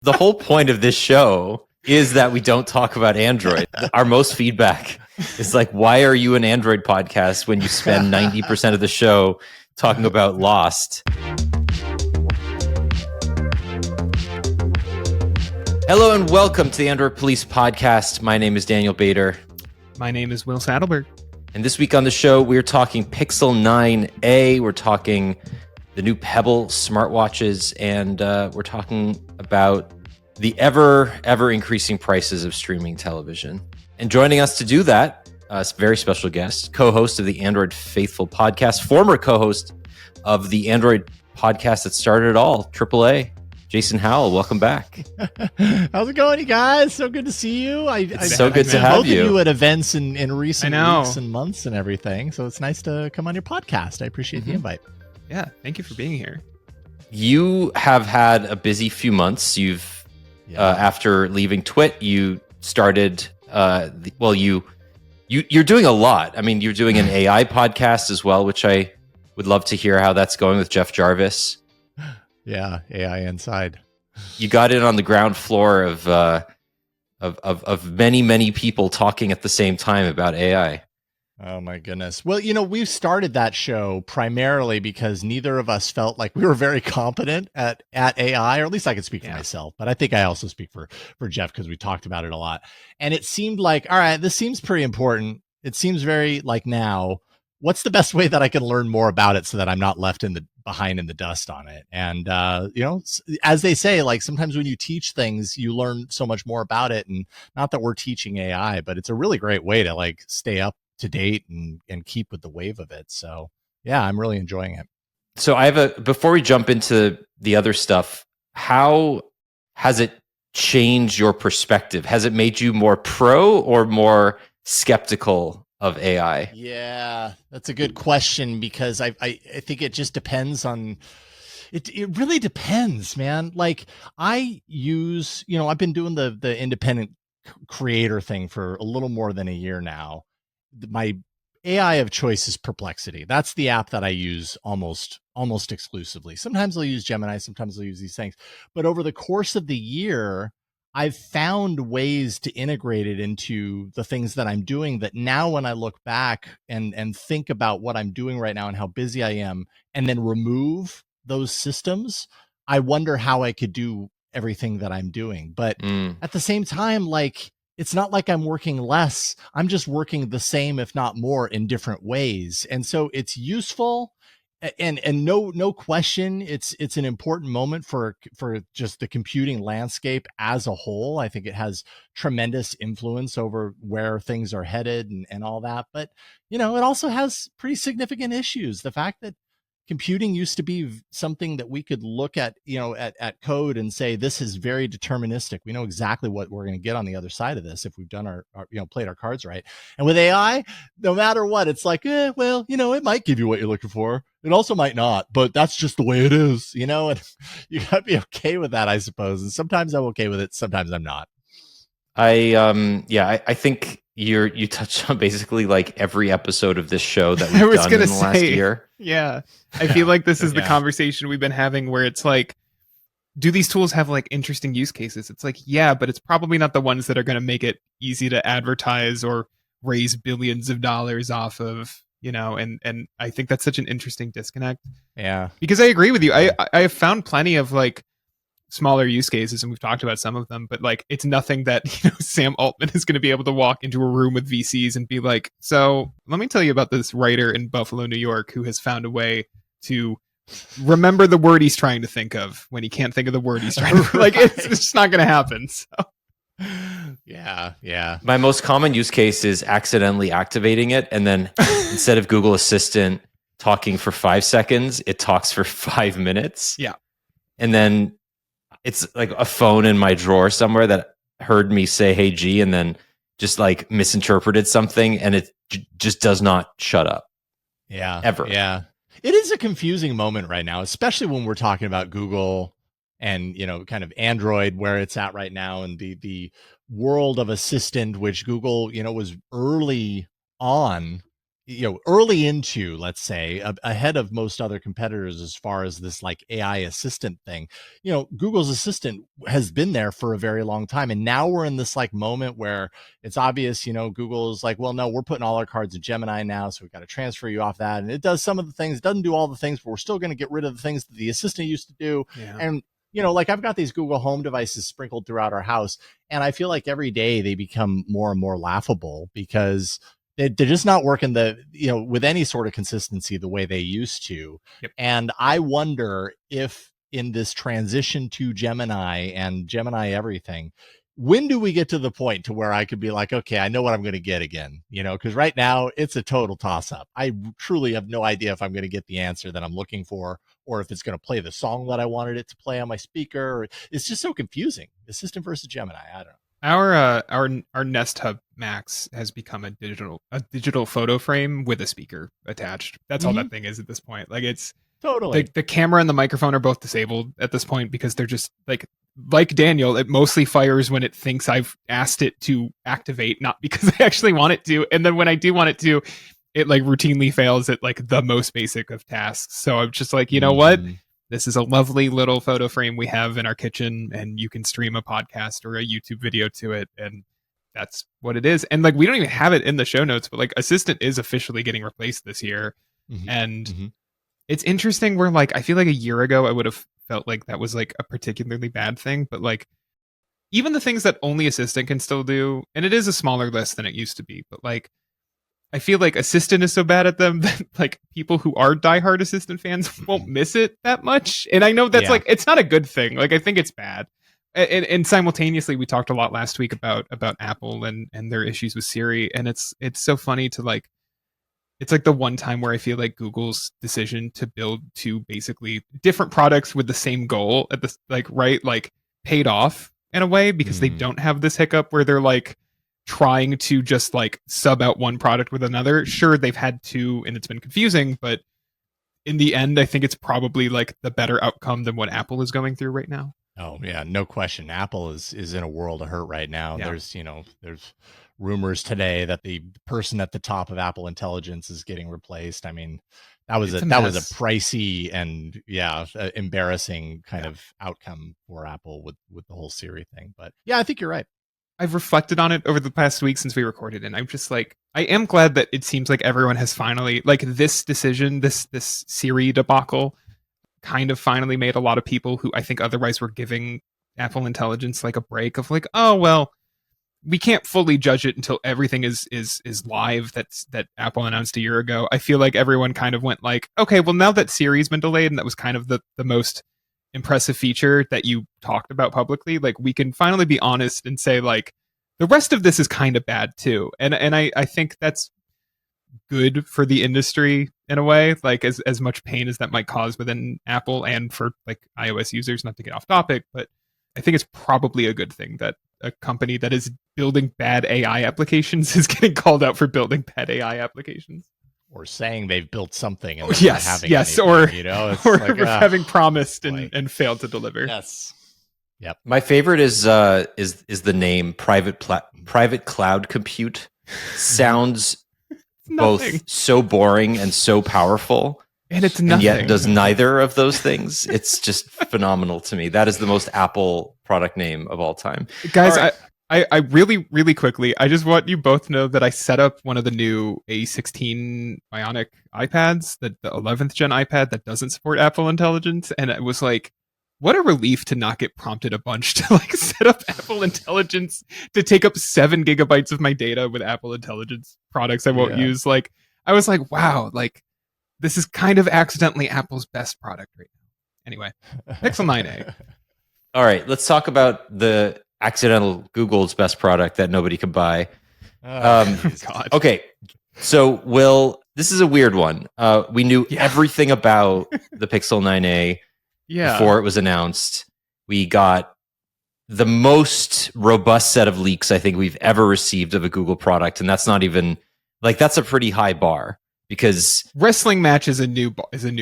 The whole point of this show is that we don't talk about Android. Our most feedback is like, why are you an Android podcast when you spend 90% of the show talking about Lost? Hello and welcome to the Android Police podcast. My name is Daniel Bader. My name is Will Saddleberg. And this week on the show, we're talking Pixel 9a. We're talking the new Pebble smartwatches, and we're talking about the ever increasing prices of streaming television. And joining us to do that, a very special guest, co-host of the Android Faithful podcast, former co-host of the Android podcast that started it all, AAA, Jason Howell. Welcome back. How's it going, you guys? So good to see you. It's so good to have both you. Both of you at events in recent weeks and months and everything. So it's nice to come on your podcast. I appreciate the invite. Yeah, thank you for being here. You have had a busy few months. You've after leaving Twit, you started. You're doing a lot. I mean, you're doing an AI podcast as well, which I would love to hear how that's going with Jeff Jarvis. Yeah, AI Inside. You got in on the ground floor of many people talking at the same time about AI. Oh my goodness. Well, we've started that show primarily because neither of us felt like we were very competent at AI, or at least I could speak for myself, but I think I also speak for Jeff because we talked about it a lot. And it seemed like, all right, this seems pretty important. It seems very like, now, what's the best way that I can learn more about it so that I'm not left behind in the dust on it? And, as they say, like sometimes when you teach things, you learn so much more about it. And not that we're teaching AI, but it's a really great way to like stay up to date and keep with the wave of it. So yeah, I'm really enjoying it. So before we jump into the other stuff, how has it changed your perspective? Has it made you more pro or more skeptical of AI? Yeah, that's a good question because I think it just depends on it really depends, man. Like I use, I've been doing the independent creator thing for a little more than a year now. My AI of choice is Perplexity. That's the app that I use almost exclusively. Sometimes I'll use Gemini, sometimes I'll use these things. But over the course of the year, I've found ways to integrate it into the things that I'm doing that now when I look back and think about what I'm doing right now and how busy I am, and then remove those systems, I wonder how I could do everything that I'm doing. But at the same time, like, it's not like I'm working less. I'm just working the same, if not more, in different ways. And so it's useful, and no question, it's an important moment for just the computing landscape as a whole. I think it has tremendous influence over where things are headed and all that. But it also has pretty significant issues. The fact that computing used to be something that we could look at, at code and say, this is very deterministic. We know exactly what we're going to get on the other side of this if we've done our played our cards right. And with AI, no matter what, it's like, well, it might give you what you're looking for. It also might not, but that's just the way it is, and you gotta be okay with that, I suppose. And sometimes I'm okay with it. Sometimes I'm not. I think you touched on basically like every episode of this show that we've done in the last year. Yeah. I feel like this is the conversation we've been having where it's like, do these tools have like interesting use cases? It's like, yeah, but it's probably not the ones that are going to make it easy to advertise or raise billions of dollars off of, and I think that's such an interesting disconnect. Yeah. Because I agree with you. I have found plenty of like smaller use cases, and we've talked about some of them, but like it's nothing that Sam Altman is going to be able to walk into a room with VCs and be like, so let me tell you about this writer in Buffalo, New York, who has found a way to remember the word he's trying to think of when he can't think of the word he's trying to like it's just not going to happen. So yeah. My most common use case is accidentally activating it, and then instead of Google Assistant talking for 5 seconds, it talks for 5 minutes. Yeah. And then it's like a phone in my drawer somewhere that heard me say, "Hey G," and then just like misinterpreted something, and it just does not shut up. Yeah. Ever. Yeah. It is a confusing moment right now, especially when we're talking about Google and, kind of Android, where it's at right now, and the world of Assistant, which Google, was early on early into, let's say, ahead of most other competitors as far as this like AI assistant thing. Google's Assistant has been there for a very long time, and now we're in this like moment where it's obvious, Google's like, well, no, we're putting all our cards in Gemini now, so we've got to transfer you off that, and it does some of the things, doesn't do all the things, but we're still going to get rid of the things that the Assistant used to do. Yeah. And like I've got these Google Home devices sprinkled throughout our house, and I feel like every day they become more and more laughable because they're just not working with any sort of consistency the way they used to. Yep. And I wonder if in this transition to Gemini and Gemini everything, when do we get to the point to where I could be like, okay, I know what I'm going to get again, because right now it's a total toss up. I truly have no idea if I'm going to get the answer that I'm looking for, or if it's going to play the song that I wanted it to play on my speaker. It's just so confusing. Assistant versus Gemini. I don't know. Our Nest Hub Max has become a digital photo frame with a speaker attached. That's all that thing is at this point. Like, it's totally the camera and the microphone are both disabled at this point because they're just like Daniel, it mostly fires when it thinks I've asked it to activate, not because I actually want it to. And then when I do want it to, it like routinely fails at like the most basic of tasks. So I'm just like, you know what? This is a lovely little photo frame we have in our kitchen, and you can stream a podcast or a YouTube video to it, and that's what it is. And like, we don't even have it in the show notes, but like, Assistant is officially getting replaced this year. And it's interesting where like, I feel like a year ago I would have felt like that was like a particularly bad thing, but like, even the things that only Assistant can still do, and it is a smaller list than it used to be, but like, I feel like Assistant is so bad at them that like people who are diehard Assistant fans won't miss it that much. And I know that's like, it's not a good thing. Like, I think it's bad. And simultaneously, we talked a lot last week about Apple and their issues with Siri. And it's so funny to like, it's like the one time where I feel like Google's decision to build two basically different products with the same goal at this, like, right, like paid off in a way, because they don't have this hiccup where they're like trying to just like sub out one product with another. Sure, they've had to, and it's been confusing, but in the end, I think it's probably like the better outcome than what Apple is going through right now. Oh yeah, no question. Apple is in a world of hurt right now. Yeah. There's rumors today that the person at the top of Apple Intelligence is getting replaced. I mean, that was a pricey and embarrassing kind of outcome for Apple with the whole Siri thing. But yeah, I think you're right. I've reflected on it over the past week since we recorded, and I'm just like, I am glad that it seems like everyone has finally, like, this decision, this Siri debacle kind of finally made a lot of people who I think otherwise were giving Apple Intelligence like a break of like, oh, well, we can't fully judge it until everything is live that Apple announced a year ago. I feel like everyone kind of went like, okay, well, now that Siri's been delayed, and that was kind of the most impressive feature that you talked about publicly, like, we can finally be honest and say like the rest of this is kind of bad too. And I think that's good for the industry in a way, like as much pain as that might cause within Apple and for like iOS users, not to get off topic, but I think it's probably a good thing that a company that is building bad AI applications is getting called out for building bad AI applications. Or saying they've built something and not having anything, or like, having promised and failed to deliver. Yes. Yep. My favorite is the name private cloud compute. Sounds both so boring and so powerful. And it's nothing. And yet does neither of those things. It's just phenomenal to me. That is the most Apple product name of all time. Guys, all right. I really, really quickly, I just want you both to know that I set up one of the new A16 Bionic iPads, the 11th gen iPad that doesn't support Apple Intelligence. And it was like, what a relief to not get prompted a bunch to like set up Apple Intelligence to take up 7 gigabytes of my data with Apple Intelligence products I won't use. Like, I was like, wow, like, this is kind of accidentally Apple's best product right now. Anyway, Pixel 9a. All right, let's talk about the accidental Google's best product that nobody could buy. God. Okay, so Will, this is a weird one. We knew everything about the Pixel 9a before it was announced. We got the most robust set of leaks I think we've ever received of a Google product, and that's not even like, that's a pretty high bar. Because wrestling match is a new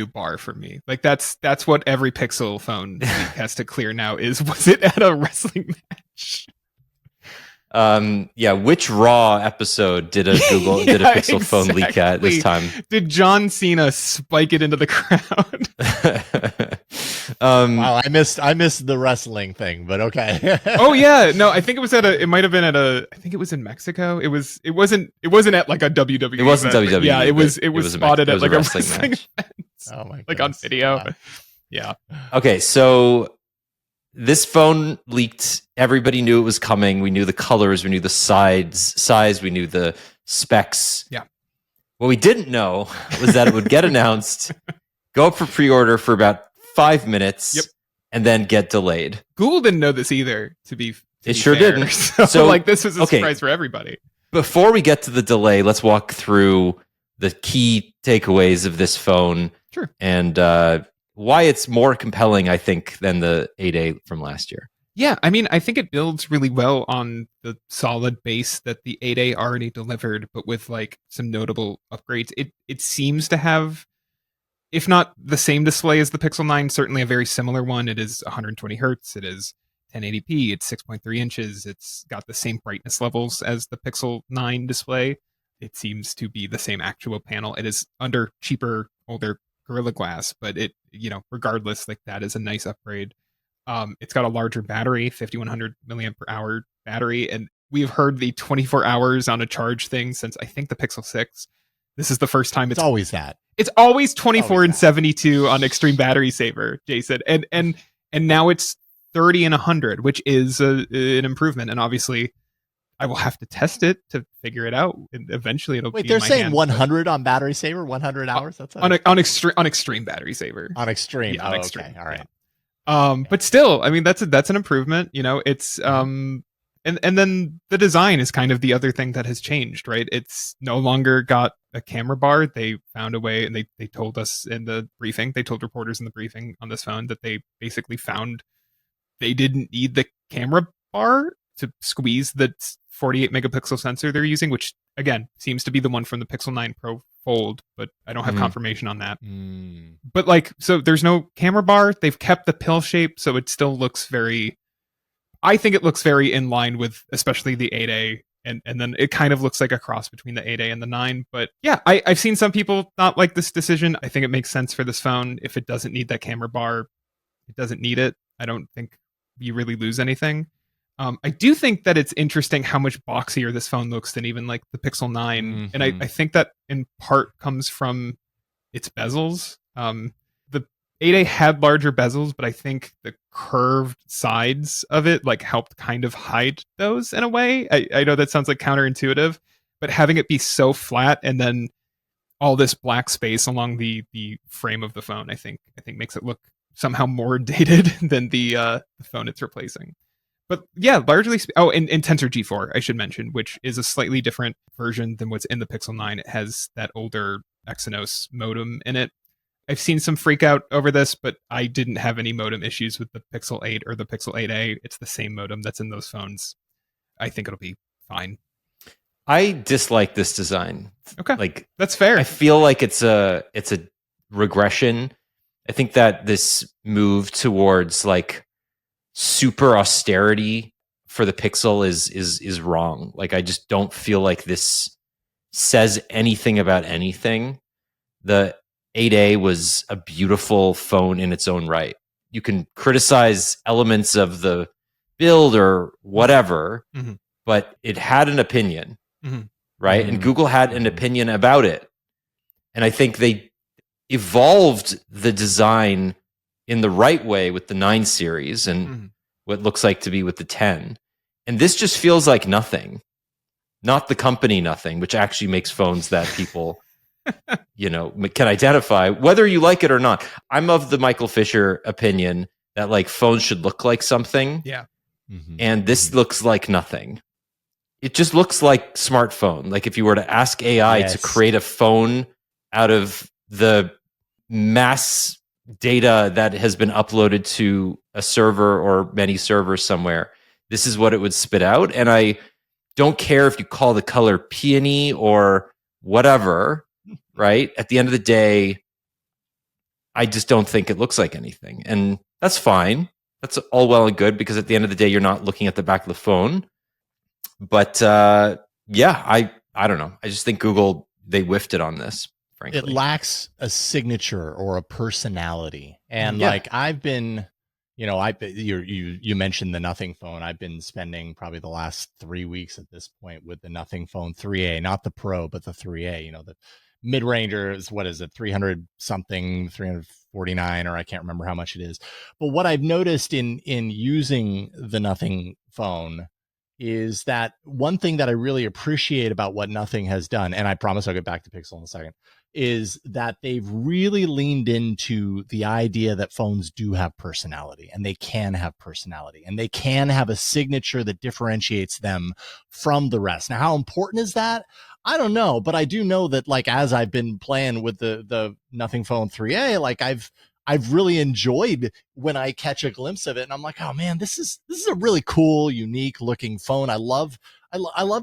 bar for me. Like that's what every Pixel phone has to clear now. Was it at a wrestling match? Yeah, which Raw episode did a Google did a Pixel phone leak at this time? Did John Cena spike it into the crowd? Wow, I missed the wrestling thing, but okay. Oh yeah, no, I think it was it might have been I think it was in Mexico. It wasn't at like a WWE. It wasn't event, WWE. Yeah, it was spotted at like a wrestling event. Oh my god. Like on video. Wow. Yeah. Okay, so this phone leaked. Everybody knew it was coming. We knew the colors. We knew the size. We knew the specs. Yeah. What we didn't know was that it would get announced, go up for pre-order for about 5 minutes, Yep. and then get delayed. Google didn't know this either, to be Sure fair. didn't. So like this was a surprise for everybody. Before we get to the delay, let's walk through the key takeaways of this phone. Sure. And why it's more compelling, I think, than the 8A from last year. Yeah, I mean, I think it builds really well on the solid base that the 8A already delivered, but with like some notable upgrades. It seems to have, if not the same display as the Pixel 9, certainly a very similar one. It is 120 hertz. It is 1080p. It's 6.3 inches. It's got the same brightness levels as the Pixel 9 display. It seems to be the same actual panel. It is under cheaper, older Gorilla Glass, but it, regardless, like that is a nice upgrade. It's got a larger battery, 5100 milliamp per hour battery, and we've heard the 24 hours on a charge thing since I think the Pixel 6. This is the first time It's always that. It's always 24 always and 72 on Extreme Battery Saver, Jason, and now it's 30 and 100, which is an improvement. And obviously, I will have to test it to figure it out. And eventually, it'll. Wait, be they're in my saying hands, 100 on Battery Saver, 100 hours. That's on Extreme Battery Saver. on Extreme. Yeah, on Oh, Extreme. Okay, all right. But still, I mean, that's an improvement. It's and then the design is kind of the other thing that has changed, right? It's no longer got a camera bar. They found a way, and they told us in the briefing. They told reporters in the briefing on this phone that they basically found they didn't need the camera bar to squeeze the 48 megapixel sensor they're using, which again seems to be the one from the Pixel 9 Pro Fold, but I don't have confirmation on that. But like, so there's no camera bar. They've kept the pill shape, so it still looks I think it looks very in line with especially the 8A, and then it kind of looks like a cross between the 8A and the 9. But yeah, I've seen some people not like this decision. I think it makes sense for this phone. If it doesn't need that camera bar, it doesn't need it. I don't think you really lose anything. I do think that it's interesting how much boxier this phone looks than even like the Pixel 9. And I think that in part comes from its bezels. The 8A had larger bezels, but I think the curved sides of it like helped kind of hide those in a way. I know that sounds like counterintuitive, but having it be so flat and then all this black space along the frame of the phone, I think makes it look somehow more dated than the phone it's replacing. But yeah, largely. And Tensor G4, I should mention, which is a slightly different version than what's in the Pixel 9. It has that older Exynos modem in it. I've seen some freak out over this, but I didn't have any modem issues with the Pixel 8 or the Pixel 8A. It's the same modem that's in those phones. I think it'll be fine. I dislike this design. Okay, like that's fair. I feel like it's a regression. I think that this move towards like super austerity for the Pixel is wrong. Like I just don't feel like this says anything about anything. The 8A was a beautiful phone in its own right. You can criticize elements of the build or whatever, but it had an opinion, right? And Google had an opinion about it. And I think they evolved the design in the right way with the 9 series and what looks like to be with the 10. And this just feels like nothing. Not the company nothing, which actually makes phones that people can identify, whether you like it or not. I'm of the Michael Fisher opinion that like phones should look like something. Yeah. And this looks like nothing. It just looks like smartphone. Like if you were to ask AI to create a phone out of the mass data that has been uploaded to a server or many servers somewhere, this is what it would spit out. And I don't care if you call the color peony or whatever, right? At the end of the day, I just don't think it looks like anything. And that's fine. That's all well and good because at the end of the day, you're not looking at the back of the phone. But yeah, I don't know. I just think Google, they whiffed it on this, frankly. It lacks a signature or a personality. And Yeah. like I've been, you mentioned the Nothing phone. I've been spending probably the last 3 weeks at this point with the Nothing phone 3A, not the Pro, but the 3A. The mid-ranger is, what is it, 300 something, 349, or I can't remember how much it is. But what I've noticed in using the Nothing phone is that one thing that I really appreciate about what Nothing has done, and I promise I'll get back to Pixel in a second, is that they've really leaned into the idea that phones do have personality, and they can have personality, and they can have a signature that differentiates them from the rest. Now, how important is that? I don't know, but I do know that, like, as I've been playing with the Nothing Phone 3A, like I've really enjoyed when I catch a glimpse of it, and I'm like, oh man, this is a really cool, unique looking phone. I love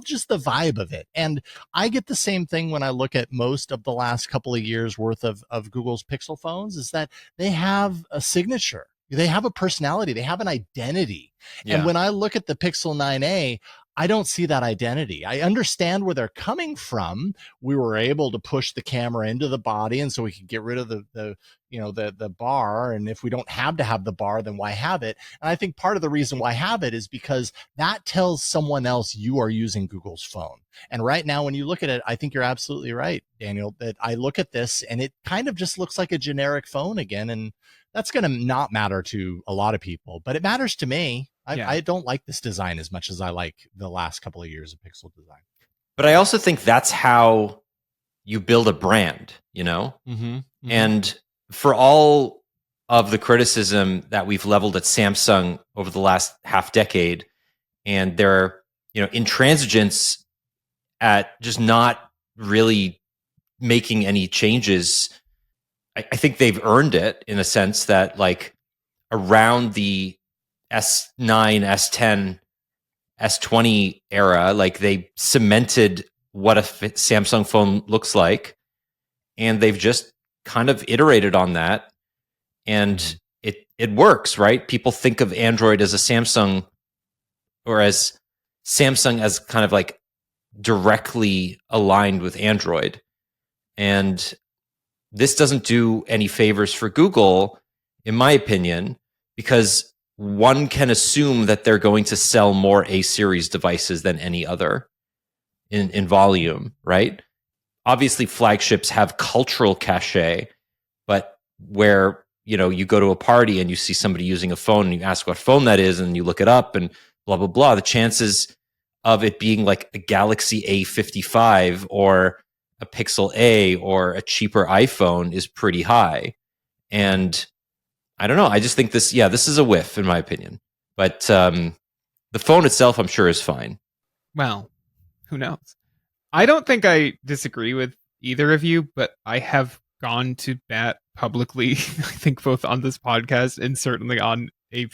just the vibe of it. And I get the same thing when I look at most of the last couple of years worth of Google's Pixel phones, is that they have a signature. They have a personality. They have an identity. Yeah. And when I look at the Pixel 9a, I don't see that identity. I understand where they're coming from. We were able to push the camera into the body, and so we could get rid of the bar. And if we don't have to have the bar, then why have it? And I think part of the reason why have it is because that tells someone else you are using Google's phone. And right now, when you look at it, I think you're absolutely right, Daniel, that I look at this and it kind of just looks like a generic phone again. And that's going to not matter to a lot of people, but it matters to me. I don't like this design as much as I like the last couple of years of Pixel design. But I also think that's how you build a brand, Mm-hmm. Mm-hmm. And for all of the criticism that we've leveled at Samsung over the last half decade, and their intransigence at just not really making any changes, I think they've earned it in a sense that, like, around the S9, S10, S20 era, like, they cemented what a Samsung phone looks like, and they've just kind of iterated on that, and it works, right? People think of Android as a Samsung, or as Samsung as kind of like directly aligned with Android, and this doesn't do any favors for Google, in my opinion, because one can assume that they're going to sell more A-series devices than any other in volume, right? Obviously, flagships have cultural cachet, but where you go to a party and you see somebody using a phone and you ask what phone that is and you look it up and blah, blah, blah, the chances of it being like a Galaxy A55 or a Pixel A or a cheaper iPhone is pretty high. And I don't know. I just think this is a whiff, in my opinion. But the phone itself, I'm sure, is fine. Well, who knows? I don't think I disagree with either of you, but I have gone to bat publicly, I think both on this podcast and certainly on AP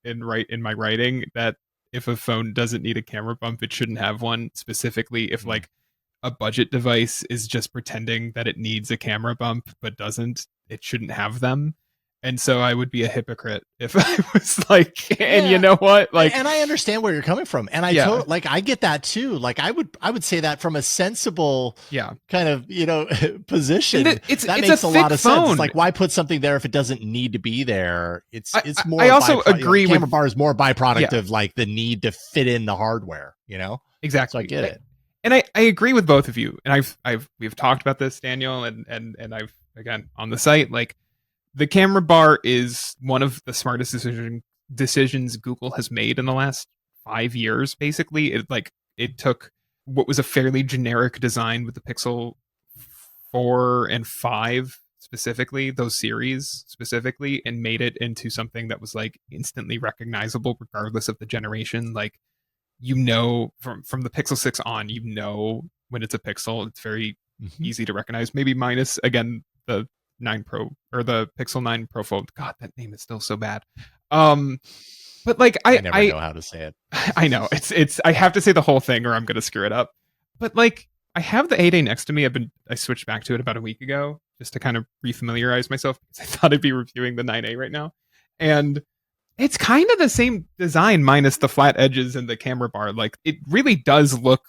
and in my writing, that if a phone doesn't need a camera bump, it shouldn't have one. Specifically, if like a budget device is just pretending that it needs a camera bump but doesn't, it shouldn't have them. And so I would be a hypocrite if I was like, and you know what? Like, and I understand where you're coming from. And I I get that too. Like I would say that from a sensible kind of, position. That makes a lot of phone. sense. Like, why put something there if it doesn't need to be there? It's more. I also agree with camera bar is more byproduct of like the need to fit in the hardware, Exactly. So I get it. And I agree with both of you. And we've talked about this, Daniel, and I've, again, on the site, like, the camera bar is one of the smartest decisions Google has made in the last 5 years. Basically, it took what was a fairly generic design with the Pixel 4 and 5 specifically, those series specifically, and made it into something that was like instantly recognizable regardless of the generation. Like, from the Pixel 6 on, when it's a Pixel. It's very easy to recognize. Maybe minus, again, the 9 Pro or the Pixel 9 Pro Fold. God, that name is still so bad. But like I never know how to say it. I know it's I have to say the whole thing or I'm gonna screw it up. But like, I have the 8A next to me. I switched back to it about a week ago just to kind of refamiliarize myself because I thought I'd be reviewing the 9A right now. And It's kind of the same design minus the flat edges and the camera bar. Like it really does look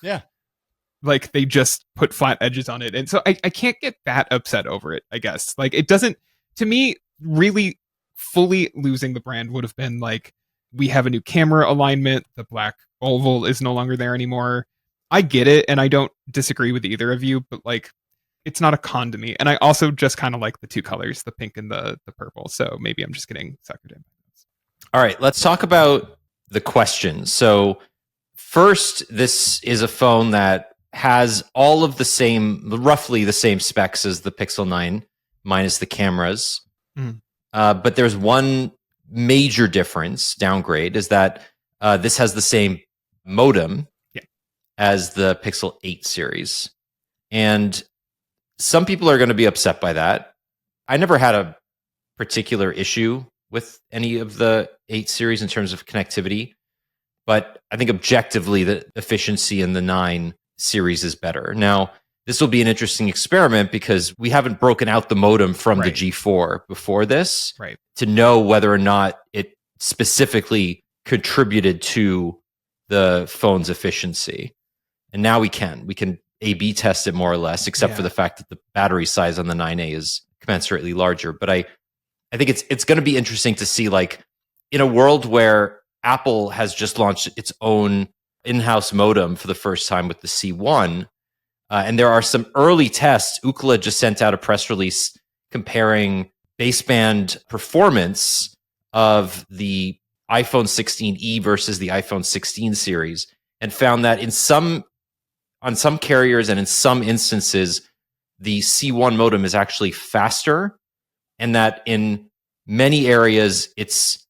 like they just put flat edges on it. And so I can't get that upset over it, I guess. Like it doesn't, to me, really fully losing the brand would have been like, we have a new camera alignment. The black oval is no longer there anymore. I get it. And I don't disagree with either of you, but like, it's not a con to me. And I also just kind of like the two colors, the pink and the purple. So maybe I'm just getting suckered in. All right, let's talk about the questions. So first, this is a phone that has all of the same, roughly the same specs as the Pixel 9, minus the cameras. But there's one major difference, downgrade, is that this has the same modem as the Pixel 8 series. And some people are going to be upset by that. I never had a particular issue with any of the 8 series in terms of connectivity, but I think objectively the efficiency in the 9 series is better. Now, this will be an interesting experiment because we haven't broken out the modem from the G4 before this to know whether or not it specifically contributed to the phone's efficiency. And now we can A/B test it more or less, except for the fact that the battery size on the 9A is commensurately larger. But I think it's going to be interesting to see, like, in a world where Apple has just launched its own in-house modem for the first time with the C1, and there are some early tests. Ookla just sent out a press release comparing baseband performance of the iPhone 16e versus the iPhone 16 series, and found that on some carriers and in some instances, the C1 modem is actually faster, and that in many areas, it's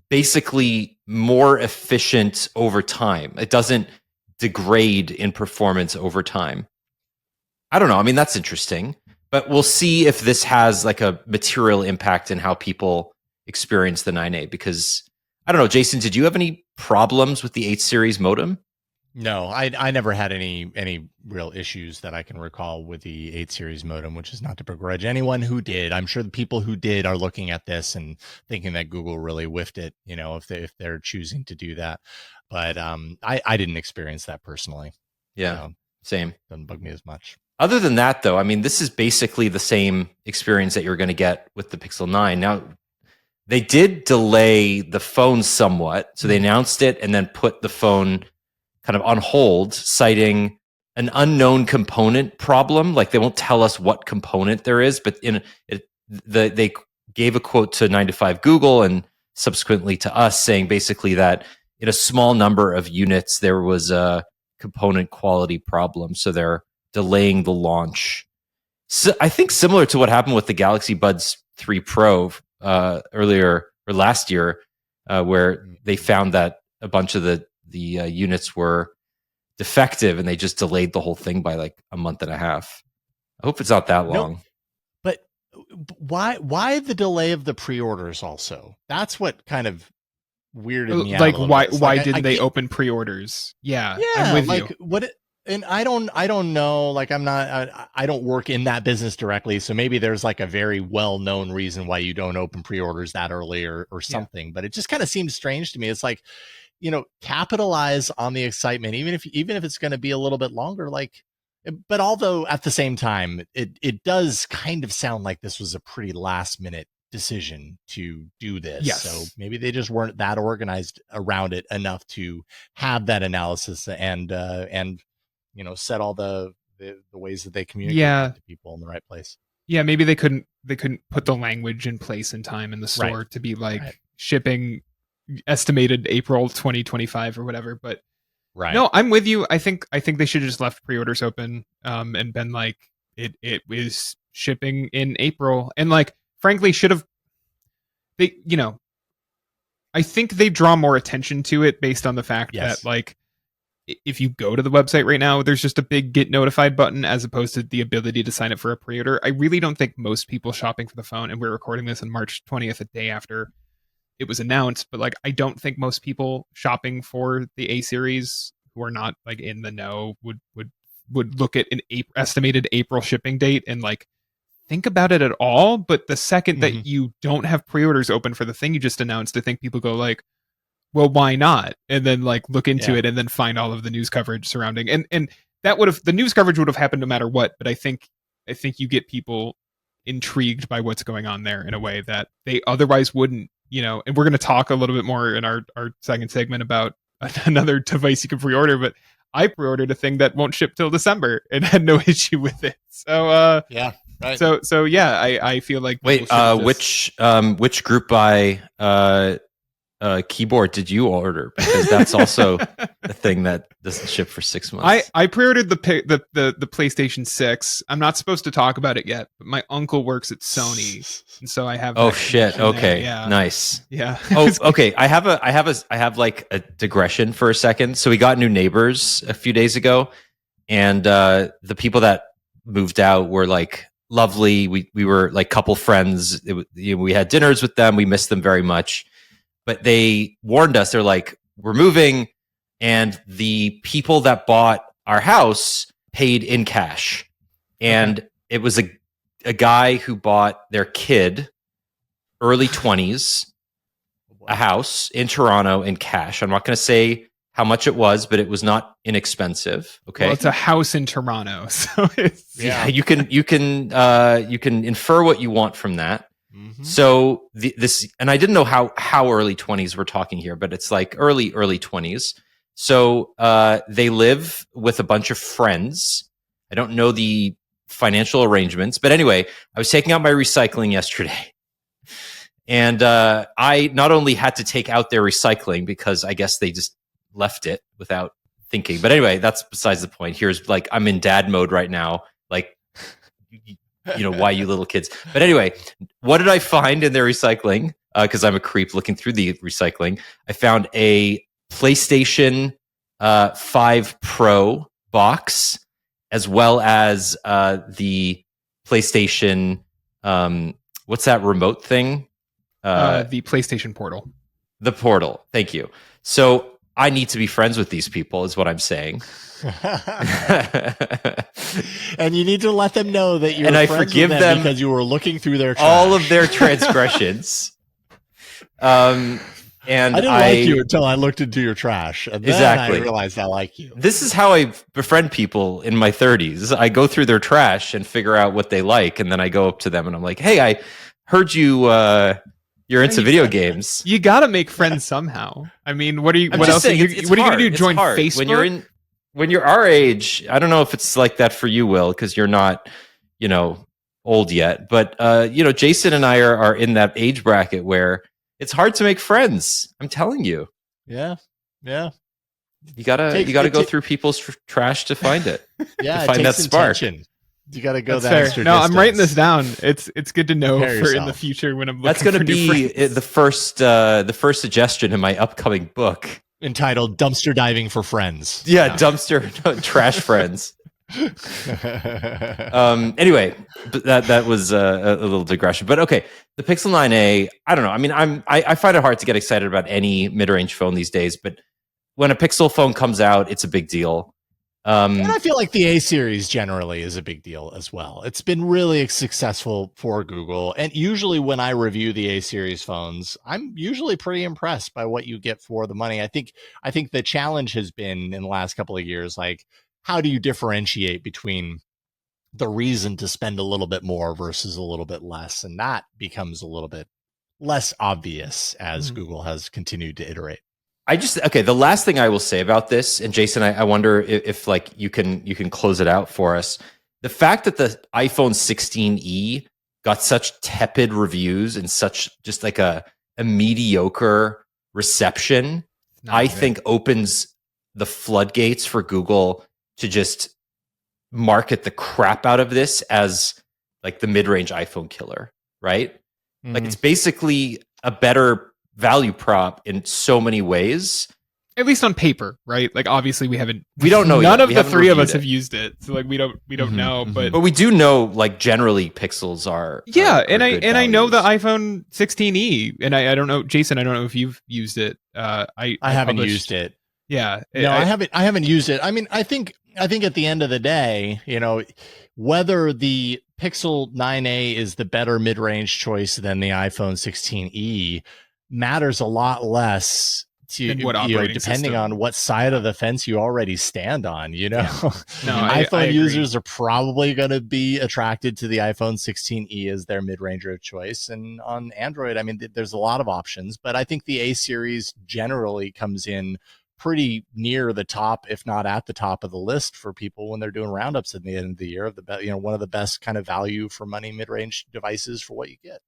basically more efficient over time. It doesn't degrade in performance over time. I don't know. I mean, that's interesting, but we'll see if this has like a material impact in how people experience the 9A, because I don't know. Jason, did you have any problems with the 8 series modem? No, I never had any real issues that I can recall with the 8 series modem, which is not to begrudge anyone who did. I'm sure the people who did are looking at this and thinking that Google really whiffed it, you know, if they're choosing to do that. But I didn't experience that personally. Yeah, same. Doesn't bug me as much. Other than that, though, I mean, this is basically the same experience that you're going to get with the Pixel 9. Now, they did delay the phone somewhat. So they announced it and then put the phone kind of on hold, citing an unknown component problem. Like, they won't tell us what component there is, but they gave a quote to 9 to 5 Google and subsequently to us, saying basically that in a small number of units, there was a component quality problem. So they're delaying the launch. So I think similar to what happened with the Galaxy Buds 3 Pro earlier or last year, where they found that a bunch of the units were defective and they just delayed the whole thing by like a month and a half. I hope it's not that long. No, but why the delay of the pre-orders also? That's what kind of weirded me out. Like, why didn't they open pre-orders? Yeah, I'm with like you. what? And I don't know. Like, I don't work in that business directly, so maybe there's like a very well-known reason why you don't open pre-orders that early or something. But it just kind of seems strange to me. It's like, you know, capitalize on the excitement, even if it's going to be a little bit longer. Like, but although at the same time, it does kind of sound like this was a pretty last-minute decision to do this. Yes. So maybe they just weren't that organized around it enough to have that analysis and you know, set all the ways that they communicate to people in the right place. Yeah, maybe they couldn't put the language in place in time in the store to be like shipping estimated April 2025 or whatever. But no, I'm with you. I think they should have just left pre-orders open and been like, it is shipping in April, and like, frankly, should have they, you know, I think they draw more attention to it based on the fact that, like, if you go to the website right now, there's just a big get notified button as opposed to the ability to sign up for a pre-order. I really don't think most people shopping for the phone, and we're recording this on March 20th, a day after it was announced, but like, I don't think most people shopping for the A series who are not like in the know would look at an estimated April shipping date and like think about it at all. But the second that you don't have pre-orders open for the thing you just announced, I think people go like, well, why not? And then like look into it and then find all of the news coverage surrounding. And that the news coverage would have happened no matter what. But I think you get people intrigued by what's going on there in a way that they otherwise wouldn't, and we're going to talk a little bit more in our second segment about another device you can pre-order, but I pre-ordered a thing that won't ship till December and had no issue with it. So right. So yeah, I feel like wait, which group buy keyboard did you order? Because that's also a thing that doesn't ship for 6 months. I pre-ordered the PlayStation 6. I'm not supposed to talk about it yet, but my uncle works at Sony, and so I have. Oh shit! Okay, nice. Yeah. Oh, okay. I have like a digression for a second. So we got new neighbors a few days ago, and the people that moved out were like lovely. We were like couple friends. We had dinners with them. We missed them very much. But they warned us, they're like, we're moving, and the people that bought our house paid in cash. And it was a guy who bought their kid, early 20s, a house in Toronto in cash. I'm not going to say how much it was, but it was not inexpensive. Okay. Well, it's a house in Toronto. So it's you can infer what you want from that. So this, and I didn't know how early 20s we're talking here, but it's like early 20s. So they live with a bunch of friends. I don't know the financial arrangements, but anyway, I was taking out my recycling yesterday, and I not only had to take out their recycling because I guess they just left it without thinking. But anyway, that's besides the point. Here's like, I'm in dad mode right now, like. Why you little kids? But anyway, what did I find in their recycling? Because I'm a creep looking through the recycling. I found a PlayStation 5 Pro box, as well as the PlayStation. What's that remote thing? The PlayStation Portal. The Portal. Thank you. So I need to be friends with these people, is what I'm saying. And you need to let them know that you're and I friends forgive with them because you were looking through their trash. all of their transgressions. And I didn't like you until I looked into your trash, and then I realized I like you. This is how I befriend people in my 30s. I go through their trash and figure out what they like, and then I go up to them and I'm like, "Hey, I heard you're into video games. You got to make friends somehow. I mean, what else? What are you going to do? Join Facebook? When you're our age, I don't know if it's like that for you, Will, because you're not, old yet. But Jason and I are in that age bracket where it's hard to make friends. I'm telling you. Yeah. You gotta go through people's trash to find it. Yeah, to find that spark. Intention. You got to go that extra No, distance. I'm writing this down. It's good to know in the future when I'm looking. That's going to be the the first suggestion in my upcoming book entitled "Dumpster Diving for Friends." Yeah. Trash friends. Anyway, that was a little digression, but okay. The Pixel 9a, I don't know. I mean, I find it hard to get excited about any mid-range phone these days, but when a Pixel phone comes out, it's a big deal. And I feel like the A series generally is a big deal as well. It's been really successful for Google. And usually when I review the A series phones, I'm usually pretty impressed by what you get for the money. I think the challenge has been in the last couple of years, like, how do you differentiate between the reason to spend a little bit more versus a little bit less? And that becomes a little bit less obvious as Google has continued to iterate. The last thing I will say about this, and Jason, I wonder if like you can close it out for us. The fact that the iPhone 16e got such tepid reviews and such just like a mediocre reception, I think opens the floodgates for Google to just market the crap out of this as like the mid-range iPhone killer, right? Like it's basically a better value prop in so many ways, at least on paper, right? Like obviously we don't know none yet. of the three of us have used it, so like we don't know, but we do know like generally pixels are I know the iPhone 16e, and I don't know, Jason, I don't know if you've used it. I haven't used it. Yeah, I haven't used it. I mean, I think I think at the end of the day, whether the Pixel 9a is the better mid-range choice than the iPhone 16e matters a lot less to depending system. on what side of the fence you already stand on. No, iPhone I users are probably going to be attracted to the iPhone 16e as their mid-ranger of choice, and on Android, I mean, there's a lot of options, but I think the A series generally comes in pretty near the top, if not at the top of the list for people when they're doing roundups at the end of the year of one of the best kind of value for money mid-range devices for what you get.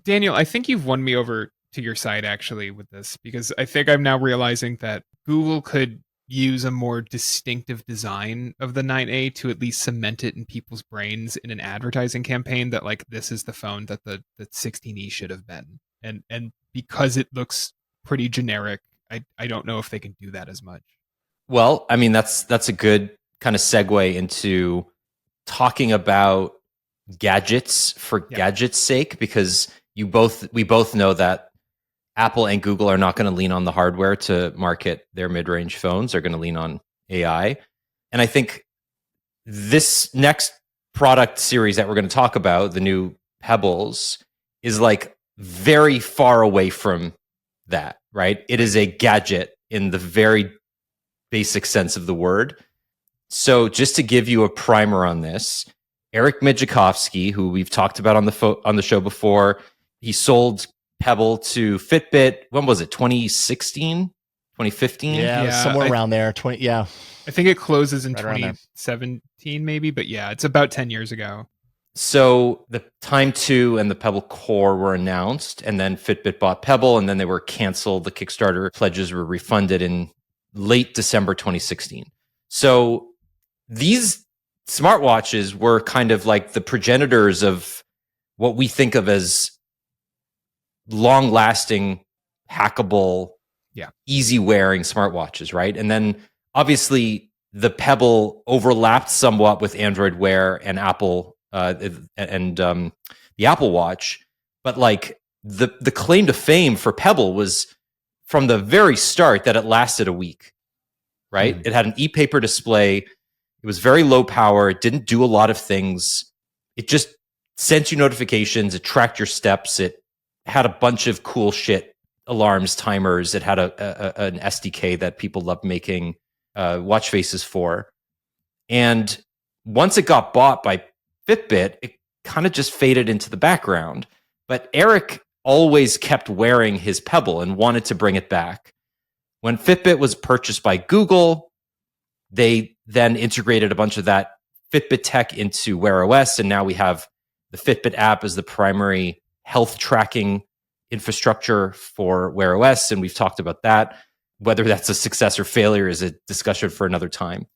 Daniel, I think you've won me over to your side actually with this, because I think I'm now realizing that Google could use a more distinctive design of the 9A to at least cement it in people's brains in an advertising campaign that like this is the phone that the 16E should have been. And because it looks pretty generic, I don't know if they can do that as much. Well, I mean, that's a good kind of segue into talking about gadgets for gadgets' sake, because we both know that Apple and Google are not going to lean on the hardware to market their mid-range phones. They're going to lean on AI. And I think this next product series that we're going to talk about, the new Pebbles, is like very far away from that, right? It is a gadget in the very basic sense of the word. So just to give you a primer on this, Eric Migicovsky, who we've talked about on the show before, he sold Pebble to Fitbit. When was it? 2016, 2015? Yeah, somewhere around there. I think it closes in 2017 maybe, but yeah, it's about 10 years ago. So the Time 2 and the Pebble Core were announced, and then Fitbit bought Pebble, and then they were canceled. The Kickstarter pledges were refunded in late December 2016. So these smartwatches were kind of like the progenitors of what we think of as long-lasting, hackable, easy-wearing smartwatches, right? And then obviously the Pebble overlapped somewhat with Android Wear and Apple the Apple Watch, but like the claim to fame for Pebble was from the very start that it lasted a week, right? Mm-hmm. It had an e-paper display. It was very low power. It didn't do a lot of things. It just sent you notifications. It tracked your steps. It had a bunch of cool shit, alarms, timers. It had an SDK that people loved making watch faces for. And once it got bought by Fitbit, it kind of just faded into the background. But Eric always kept wearing his Pebble and wanted to bring it back. When Fitbit was purchased by Google, they then integrated a bunch of that Fitbit tech into Wear OS, and now we have the Fitbit app as the primary health tracking infrastructure for Wear OS, and we've talked about that. Whether that's a success or failure is a discussion for another time.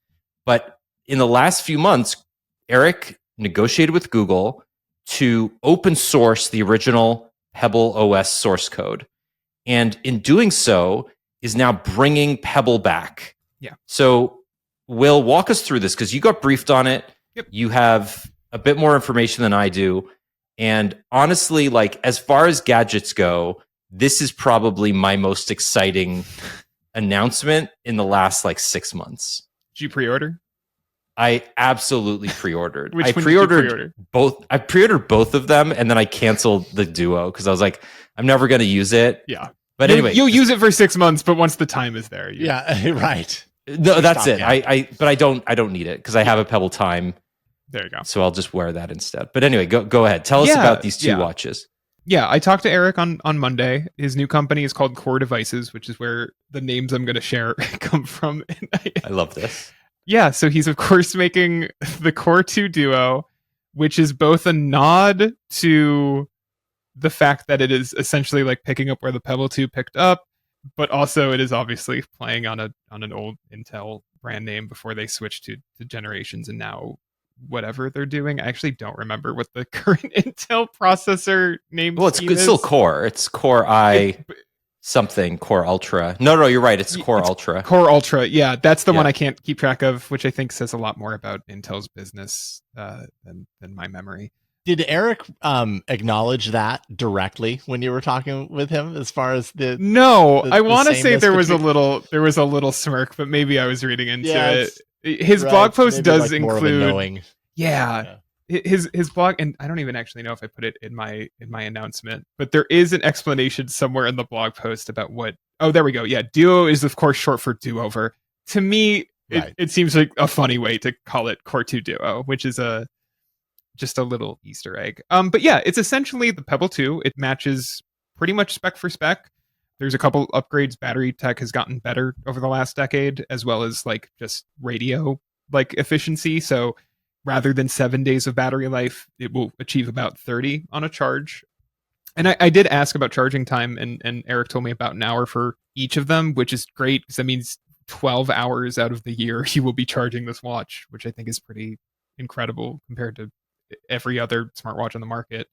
But in the last few months, Eric negotiated with Google to open source the original PebbleOS source code. And in doing so, is now bringing Pebble back. Yeah. So Will, walk us through this, because you got briefed on it. Yep. You have a bit more information than I do. And honestly, like as far as gadgets go, this is probably my most exciting announcement in the last like 6 months. Did you pre-order? I absolutely pre-ordered. Which one did you pre-order? Both. I pre-ordered both of them, and then I canceled the Duo because I was like, I'm never going to use it. Yeah. But anyway, you'll use it for 6 months, but once the time is there, right. No, that's it. But I don't need it because I have a Pebble Time. There you go. So I'll just wear that instead. But anyway, go ahead. Tell us about these two watches. Yeah, I talked to Eric on Monday. His new company is called Core Devices, which is where the names I'm going to share come from. I love this. Yeah, so he's of course making the Core 2 Duo, which is both a nod to the fact that it is essentially like picking up where the Pebble 2 picked up, but also it is obviously playing on an old Intel brand name before they switched to generations, and now whatever they're doing. I actually don't remember what the current Intel processor name is. It's still Core. It's Core something, Core Ultra. No, you're right. It's Core Ultra. Core Ultra. Yeah, that's the one I can't keep track of, which I think says a lot more about Intel's business than my memory. Did Eric acknowledge that directly when you were talking with him as far as the... No, I want to say there was a little smirk, but maybe I was reading into it. His blog post Maybe does like more of a include knowing. yeah. His blog, and I don't even actually know if I put it in my announcement, but there is an explanation somewhere in the blog post about what. Oh, there we go. Yeah, duo is of course short for do-over. To me, it seems like a funny way to call it Core 2 Duo, which is just a little Easter egg. But yeah, it's essentially the Pebble 2. It matches pretty much spec for spec. There's a couple upgrades. Battery tech has gotten better over the last decade, as well as like just radio like efficiency. So rather than 7 days of battery life, it will achieve about 30 on a charge. And I did ask about charging time, and Eric told me about an hour for each of them, which is great because that means 12 hours out of the year you will be charging this watch, which I think is pretty incredible compared to every other smartwatch on the market.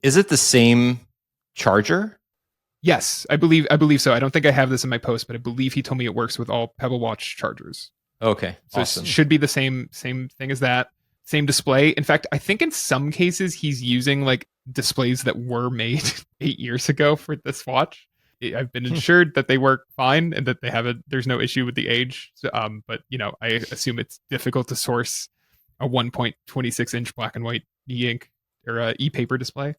Is it the same charger? Yes, I believe so. I don't think I have this in my post, but I believe he told me it works with all Pebble Watch chargers. Okay, so awesome. It should be the same thing as that. Same display. In fact, I think in some cases he's using like displays that were made 8 years ago for this watch. I've been assured that they work fine and that there's no issue with the age. But I assume it's difficult to source a 1.26 inch black and white e-ink or e-paper display.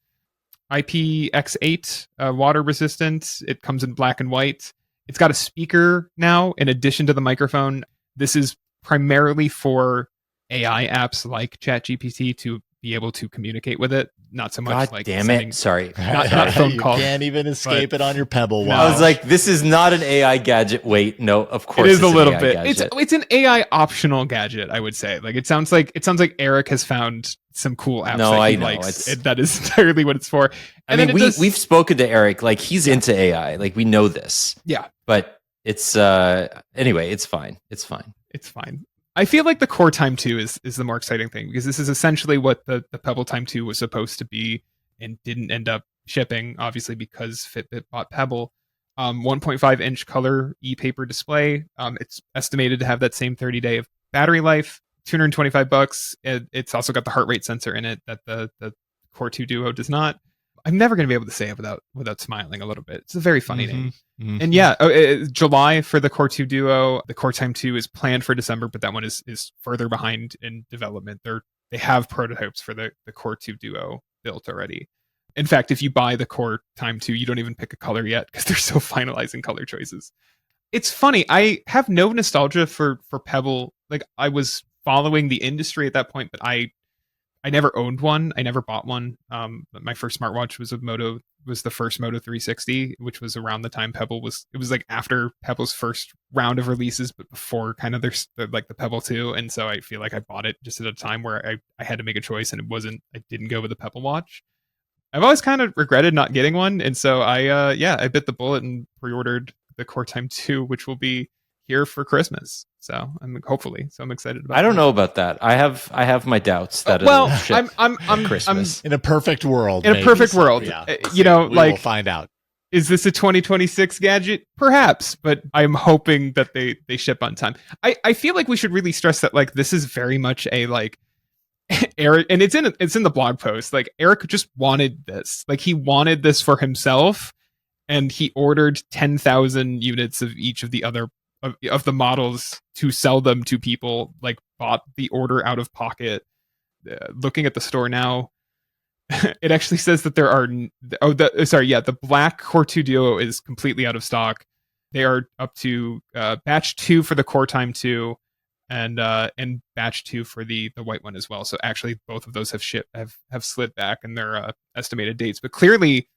IPX8, water resistant. It comes in black and white. It's got a speaker now in addition to the microphone. This is primarily for AI apps like ChatGPT to be able to communicate with it. Not so much God damn it. Sorry. Not phone you calls. Can't even escape it on your Pebble Watch. I was like, this is not an AI gadget. Wait, no, of course it is a little AI bit. Gadget. It's an AI optional gadget, I would say. Like it sounds like Eric has found some cool apps that he likes. That is entirely what it's for. And I mean, we've spoken to Eric. Like he's into AI. Like we know this. Yeah. But it's anyway, it's fine. It's fine. It's fine. I feel like the Core Time 2 is the more exciting thing because this is essentially what the Pebble Time 2 was supposed to be and didn't end up shipping, obviously because Fitbit bought Pebble. 1.5 inch color e-paper display. It's estimated to have that same 30-day of battery life. $225. It's also got the heart rate sensor in it that the Core 2 Duo does not. I'm never going to be able to say it without smiling a little bit. It's a very funny name. Mm-hmm. And yeah, July for the Core 2 Duo. The Core Time 2 is planned for December, but that one is further behind in development. They have prototypes for the Core 2 Duo built already. In fact, if you buy the Core Time 2, you don't even pick a color yet because they're still finalizing color choices. It's funny. I have no nostalgia for Pebble. Like I was following the industry at that point, but I never owned one. I never bought one. My first smartwatch was the first Moto 360, which was around the time Pebble was. It was like after Pebble's first round of releases, but before kind of the Pebble 2. And so I feel like I bought it just at a time where I had to make a choice, and I didn't go with the Pebble watch. I've always kind of regretted not getting one, and so I bit the bullet and pre-ordered the Core Time 2, which will be here for Christmas. So I'm excited about. I don't know about that. I have my doubts that I'm Christmas. In a perfect world. In a perfect world, yeah. We'll find out. Is this a 2026 gadget? Perhaps, but I'm hoping that they ship on time. I feel like we should really stress that like this is very much a like Eric, and it's in the blog post. Like Eric just wanted this. Like he wanted this for himself, and he ordered 10,000 units of each of the other of the models to sell them to people. Like bought the order out of pocket. Looking at the store now, it actually says that there are the black Core 2 Duo is completely out of stock. They are up to batch 2 for the Core Time 2 and batch 2 for the white one as well. So actually both of those have slid back in their estimated dates, but clearly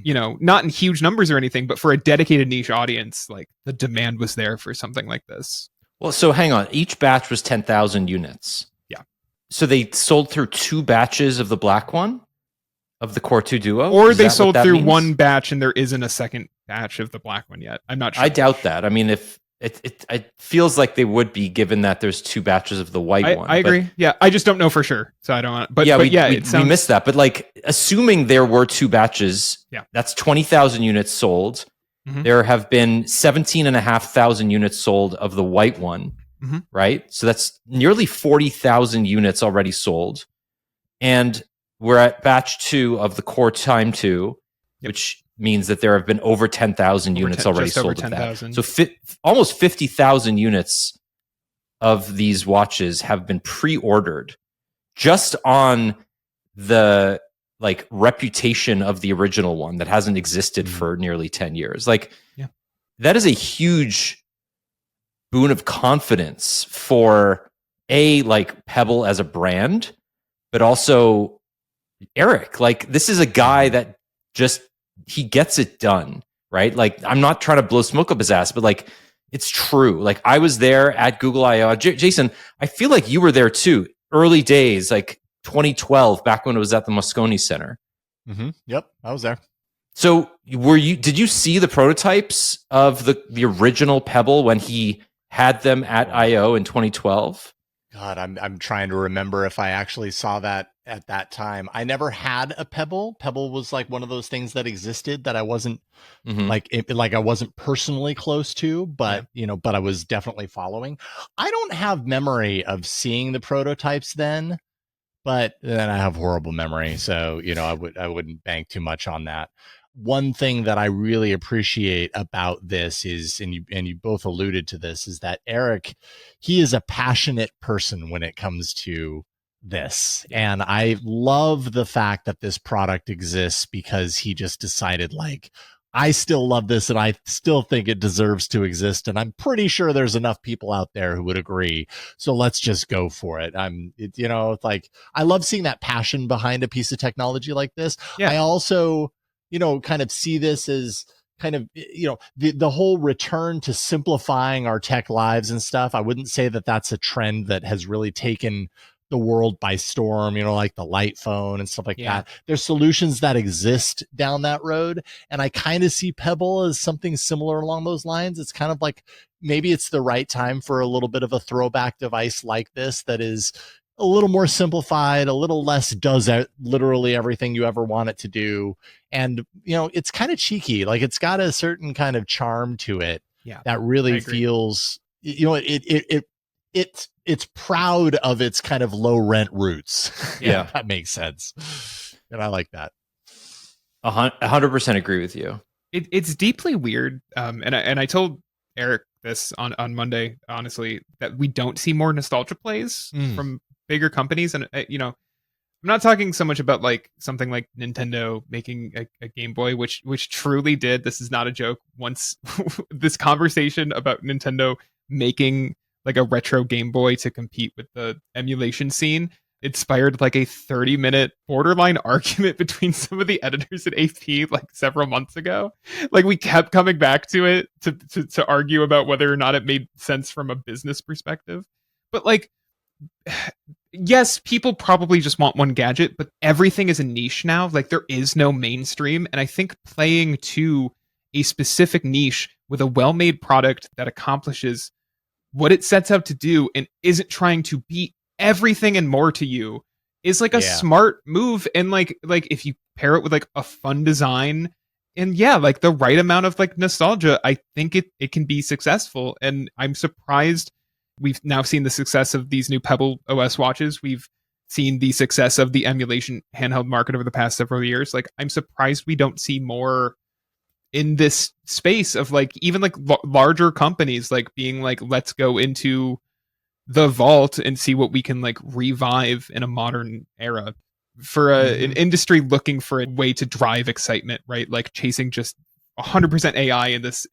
not in huge numbers or anything, but for a dedicated niche audience, like the demand was there for something like this. Well, so hang on. Each batch was 10,000 units. Yeah. So they sold through 2 batches of the black one, of the Core 2 Duo? Or they sold through one batch and there isn't a second batch of the black one yet. I'm not sure. I doubt that. I mean, if it feels like they would be, given that there's 2 batches of the white one. I agree. Yeah, I just don't know for sure, so I don't want. But we missed that. But like, assuming there were 2 batches, that's 20,000 units sold. Mm-hmm. There have been 17,500 units sold of the white one, mm-hmm. right? So that's nearly 40,000 units already sold, and we're at batch 2 of the Core Time 2, which means that there have been over 10,000 units already sold of that. So almost 50,000 units of these watches have been pre-ordered just on the like reputation of the original one that hasn't existed for nearly 10 years. Like that is a huge boon of confidence for like Pebble as a brand, but also Eric. Like this is a guy that just, he gets it done, right? Like I'm not trying to blow smoke up his ass, but like it's true. Like I was there at Google I/O. Jason, I feel like you were there too. Early days, like 2012, back when it was at the Moscone Center. Yep, I was there. So did you see the prototypes of the original Pebble when he had them at I/O in 2012? God, I'm trying to remember if I actually saw that at that time. I never had a Pebble. Pebble was like one of those things that existed that I wasn't I wasn't personally close to, but but I was definitely following. I don't have memory of seeing the prototypes then, but then I have horrible memory, so I wouldn't bank too much on that. One thing that I really appreciate about this is, and you both alluded to this, is that Eric, he is a passionate person when it comes to this. And I love the fact that this product exists because he just decided, like, I still love this and I still think it deserves to exist. And I'm pretty sure there's enough people out there who would agree. So let's just go for it. It's like, I love seeing that passion behind a piece of technology like this. Yeah. I also, kind of see this as kind of, the whole return to simplifying our tech lives and stuff. I wouldn't say that that's a trend that has really taken the world by storm, like the light phone and stuff like that. There's solutions that exist down that road. And I kind of see Pebble as something similar along those lines. It's kind of like, maybe it's the right time for a little bit of a throwback device like this that is a little more simplified, a little less does literally everything you ever want it to do. And, it's kind of cheeky. Like it's got a certain kind of charm to it that really feels, it's proud of its kind of low rent roots. Yeah. That makes sense. And I like that. 100% agree with you. It's deeply weird. And I told Eric this on Monday, honestly, that we don't see more nostalgia plays from bigger companies. And, I'm not talking so much about like something like Nintendo making a Game Boy, which truly did. This is not a joke. Once this conversation about Nintendo making like a retro Game Boy to compete with the emulation scene inspired like a 30-minute borderline argument between some of the editors at AP like several months ago. Like we kept coming back to it to argue about whether or not it made sense from a business perspective. But like, yes, people probably just want one gadget, but everything is a niche now. Like there is no mainstream. And I think playing to a specific niche with a well-made product that accomplishes what it sets out to do and isn't trying to beat everything and more to you is like a smart move. And like if you pair it with like a fun design and like the right amount of like nostalgia, I think it can be successful. And I'm surprised we've now seen the success of these new PebbleOS watches. We've seen the success of the emulation handheld market over the past several years. Like I'm surprised we don't see more in this space of like even like larger companies like being like, let's go into the vault and see what we can like revive in a modern era for an industry looking for a way to drive excitement, right? Like chasing just 100% AI in this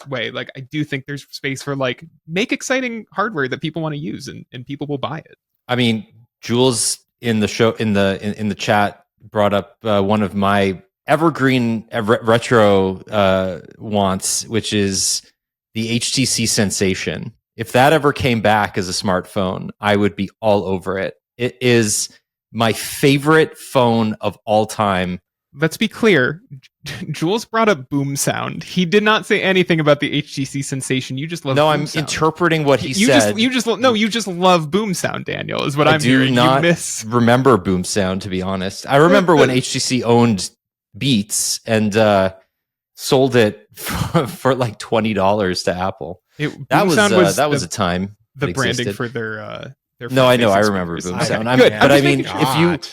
way. Like I do think there's space for like make exciting hardware that people want to use and people will buy it. I mean, Jules in the show in the chat brought up one of my evergreen retro wants, which is the HTC Sensation. If that ever came back as a smartphone, I would be all over it. It is my favorite phone of all time. Let's be clear. Jules brought up boom sound. He did not say anything about the HTC Sensation. You just love boom I'm sound. Interpreting what he said. You just love boom sound, Daniel, is what I'm hearing. I do not remember boom sound, to be honest. I remember when HTC owned Beats and sold it for like $20 to Apple. That was a time. The branding for their no, I know. I remember boom sound.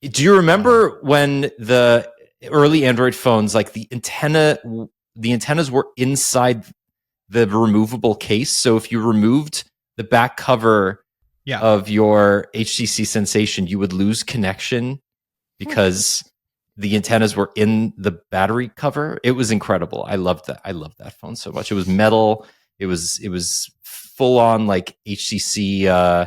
Do you remember when the early Android phones, like the antennas were inside the removable case? So if you removed the back cover Yeah. of your HTC Sensation, you would lose connection because the antennas were in the battery cover. It was incredible. I loved that. I loved that phone so much. It was metal. It was full on like HTC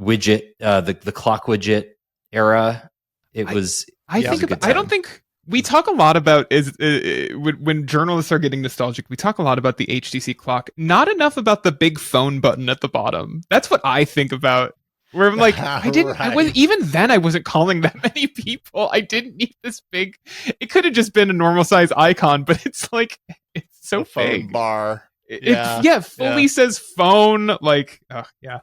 widget, the clock widget era. It was. I don't think we talk a lot about when journalists are getting nostalgic. We talk a lot about the HTC clock, not enough about the big phone button at the bottom. That's what I think about. Where I'm like, even then I wasn't calling that many people. I didn't need this big. It could have just been a normal size icon, but it's like it's so big. Phone bar. It fully says phone. Like, yeah.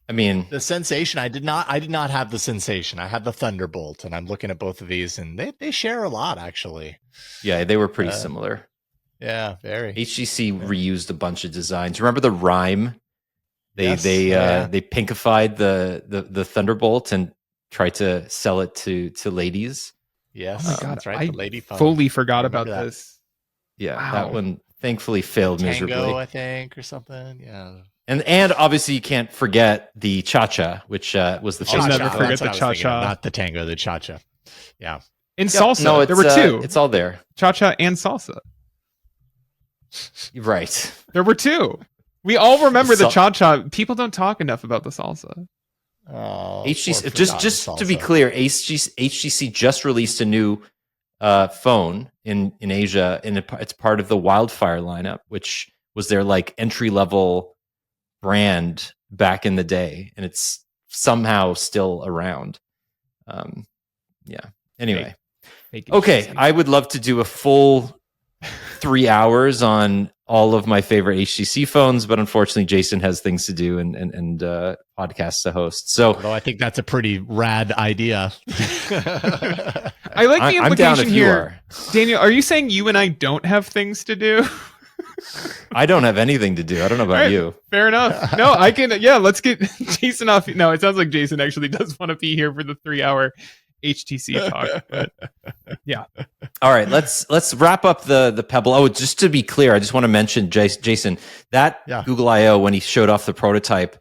I mean, the Sensation. I did not have the Sensation. I had the Thunderbolt, and I'm looking at both of these, and they share a lot actually. Yeah, they were pretty similar. Yeah, very. HTC reused a bunch of designs. Remember the Rhyme? They pinkified the Thunderbolt and tried to sell it to ladies. Yes. Oh my God, that's right. I the lady phone. fully forgot about this. Yeah, Wow. that one thankfully failed Tango, miserably. I think, or something. Yeah. And obviously you can't forget the Cha-Cha, which was the I'll Facebook never Cha-Cha, forget that's the what I was thinking of, Cha-Cha. not the Tango, the Cha-Cha. Yeah. In salsa, No, there were two. It's all there. Cha-Cha and salsa. Right. There were two. We all remember the Sal- cha-cha. People don't talk enough about the salsa. Oh, HTC, just to be clear, HTC just released a new phone in Asia, and it's part of the Wildfire lineup, which was their like entry level brand back in the day, and it's somehow still around. Anyway, okay, I would love to do a full 3 hours on all of my favorite HTC phones, but unfortunately Jason has things to do and podcasts to host. So although I think that's a pretty rad idea. I like the implication I'm down if you here. are. Daniel, are you saying you and I don't have things to do? I don't have anything to do. I don't know about Right. you. Fair enough. No, I can. Yeah, let's get Jason off. No, it sounds like Jason actually does want to be here for the 3 hour HTC talk. But yeah. All right, let's wrap up the Pebble. Oh, just to be clear, I just want to mention Jason that Google I/O when he showed off the prototype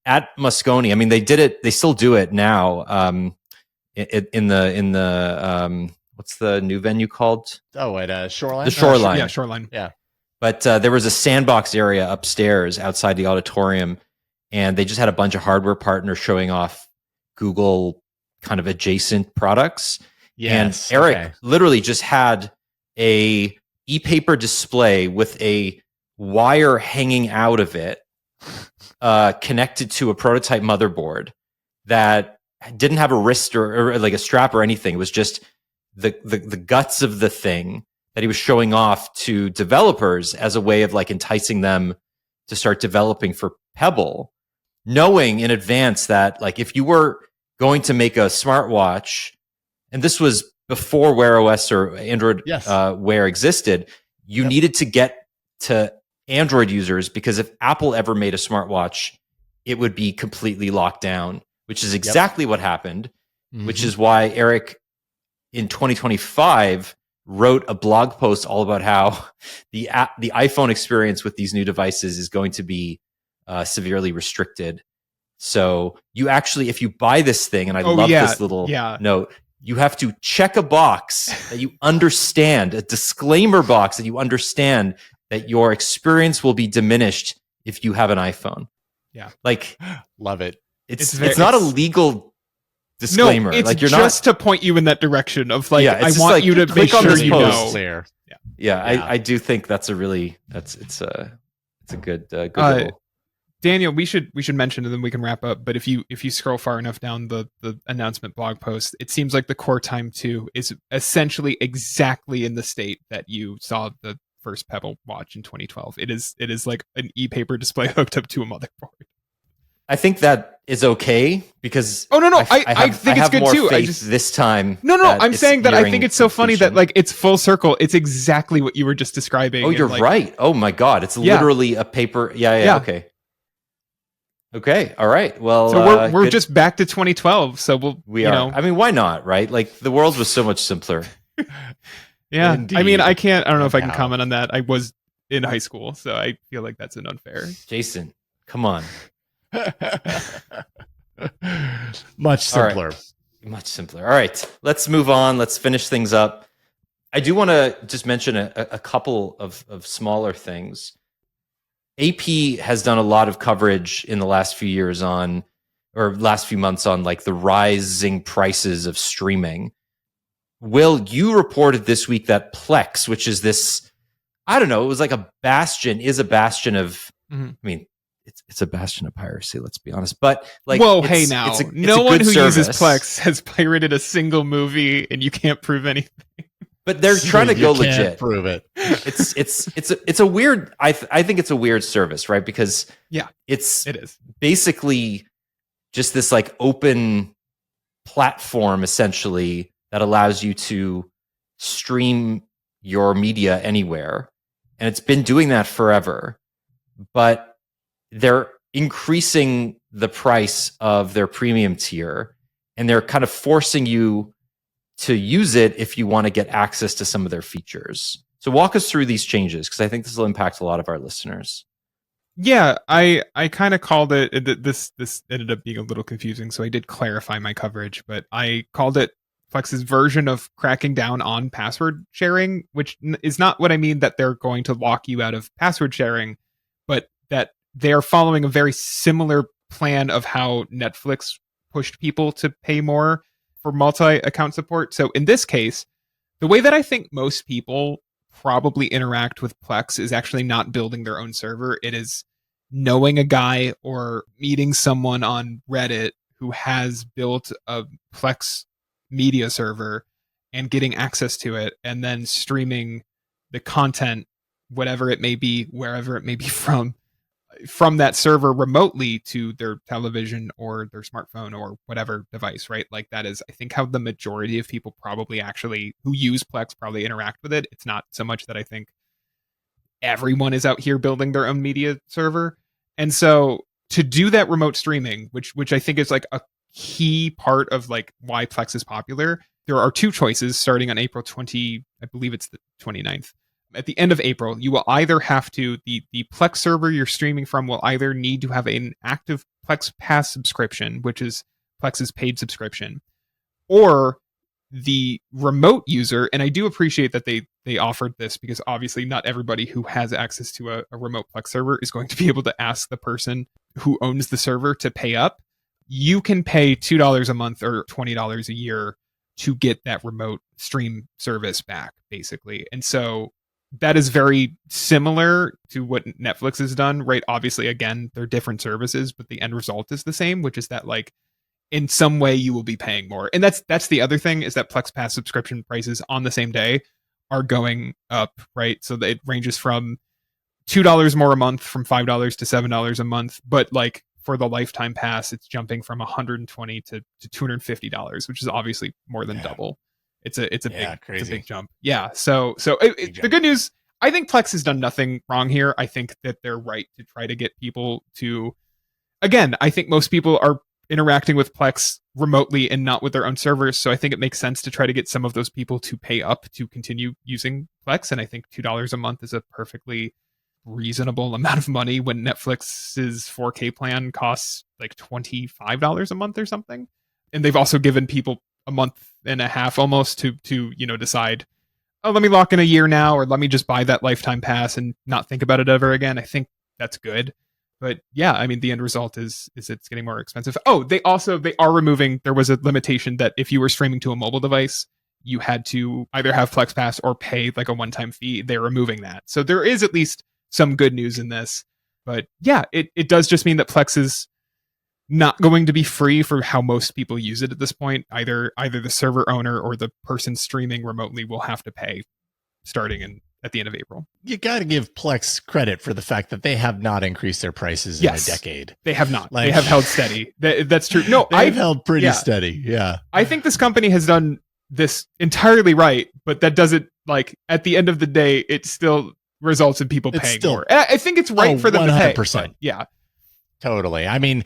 at Moscone. I mean, they did it. They still do it now. In the what's the new venue called? Oh, at Shoreline. The Shoreline. Shoreline. Yeah. But there was a sandbox area upstairs outside the auditorium, and they just had a bunch of hardware partners showing off Google kind of adjacent products. Yes, and Eric literally just had a e-paper display with a wire hanging out of it, connected to a prototype motherboard that didn't have a wrist or like a strap or anything. It was just the guts of the thing that he was showing off to developers as a way of like enticing them to start developing for Pebble, knowing in advance that like if you were going to make a smartwatch, and this was before Wear OS or Android Wear existed, you needed to get to Android users, because if Apple ever made a smartwatch, it would be completely locked down, which is exactly what happened, which is why Eric in 2025 wrote a blog post all about how the iPhone experience with these new devices is going to be severely restricted. So you actually, if you buy this thing, and I love this little note, you have to check a box that you understand, a disclaimer box that you understand that your experience will be diminished if you have an iPhone. Yeah. Like, love it. It's not a legal disclaimer. No, it's like you're just to point you in that direction of like, I want like, you to make on sure this you post. know. Clear. Yeah. I do think that's it's a good little. Daniel, we should mention, and then we can wrap up. But if you scroll far enough down the announcement blog post, it seems like the Core Time 2 is essentially exactly in the state that you saw the first Pebble watch in 2012. It is like an e-paper display hooked up to a motherboard. I think that is okay because I think it's good more too. Faith this time. I'm saying that I think it's so funny that completion. like it's full circle. It's exactly what you were just describing. Oh, you're right. Oh my God, it's literally a paper. Yeah. Okay. All right. Well, so we're just back to 2012. So we are. I mean, why not? Right? Like the world was so much simpler. Yeah. Indeed. I mean, I don't know if I can comment on that. I was in high school, so I feel like that's an unfair. Jason, Come on. Much simpler. All right. Much simpler. All right, let's move on. Let's finish things up. I do want to just mention a couple of smaller things. AP has done a lot of coverage in the last few years on, or last few months on, like the rising prices of streaming. Will, you reported this week that Plex, which is this, I don't know, it was like a bastion of, I mean, it's a bastion of piracy, let's be honest. But like, whoa, hey now, it's no one who service. uses Plex has pirated a single movie, and you can't prove anything. But they're trying to go legit. Prove it. It's a weird. I think it's a weird service, right? Because it is basically just this like open platform essentially that allows you to stream your media anywhere, and it's been doing that forever. But they're increasing the price of their premium tier, and they're kind of forcing you to use it if you want to get access to some of their features. So walk us through these changes, because I think this will impact a lot of our listeners. Yeah, I kind of called it, this ended up being a little confusing, so I did clarify my coverage, but I called it Plex's version of cracking down on password sharing, which is not what I mean that they're going to lock you out of password sharing, but that they are following a very similar plan of how Netflix pushed people to pay more for multi-account support. So in this case, the way that I think most people probably interact with Plex is actually not building their own server. It is knowing a guy or meeting someone on Reddit who has built a Plex media server and getting access to it, and then streaming the content, whatever it may be, wherever it may be from that server remotely to their television or their smartphone or whatever device, right? Like that is, I think, how the majority of people probably actually who use Plex probably interact with it. It's not so much that I think everyone is out here building their own media server. And so to do that remote streaming, which I think is like a key part of like why Plex is popular, there are two choices starting on April 20, I believe it's the 29th. At the end of April, you will either have to, the Plex server you're streaming from will either need to have an active Plex Pass subscription, which is Plex's paid subscription, or the remote user, and I do appreciate that they offered this because obviously not everybody who has access to a remote Plex server is going to be able to ask the person who owns the server to pay up. You can pay $2 a month or $20 a year to get that remote stream service back, basically. And so that is very similar to what Netflix has done, right? Obviously, again, they're different services, but the end result is the same, which is that like in some way you will be paying more. And that's the other thing, is that Plex Pass subscription prices on the same day are going up, right? So it ranges from $2 more a month, from $5 to $7 a month, but like for the lifetime pass, it's jumping from $120 to $250, which is obviously more than double. It's a big jump. Yeah. So the good news, I think Plex has done nothing wrong here. I think that they're right to try to get people to, again, I think most people are interacting with Plex remotely and not with their own servers. So I think it makes sense to try to get some of those people to pay up to continue using Plex. And I think $2 a month is a perfectly reasonable amount of money when Netflix's 4K plan costs like $25 a month or something. And they've also given people a month and a half almost to decide, oh, let me lock in a year now, or let me just buy that lifetime pass and not think about it ever again. I think that's good. But yeah, I mean, the end result is it's getting more expensive. Oh, they are removing, there was a limitation that if you were streaming to a mobile device, you had to either have Plex Pass or pay like a one-time fee. They're removing that. So there is at least some good news in this. But yeah, it does just mean that Plex is not going to be free for how most people use it at this point. Either the server owner or the person streaming remotely will have to pay starting at the end of April. You got to give Plex credit for the fact that they have not increased their prices in a decade. They have not. They have held steady. That's true. No, they've held pretty steady. Yeah. I think this company has done this entirely right, but that doesn't, like, at the end of the day, it still results in people paying more. And I think it's right for them 100%. To pay. Yeah. Totally. I mean,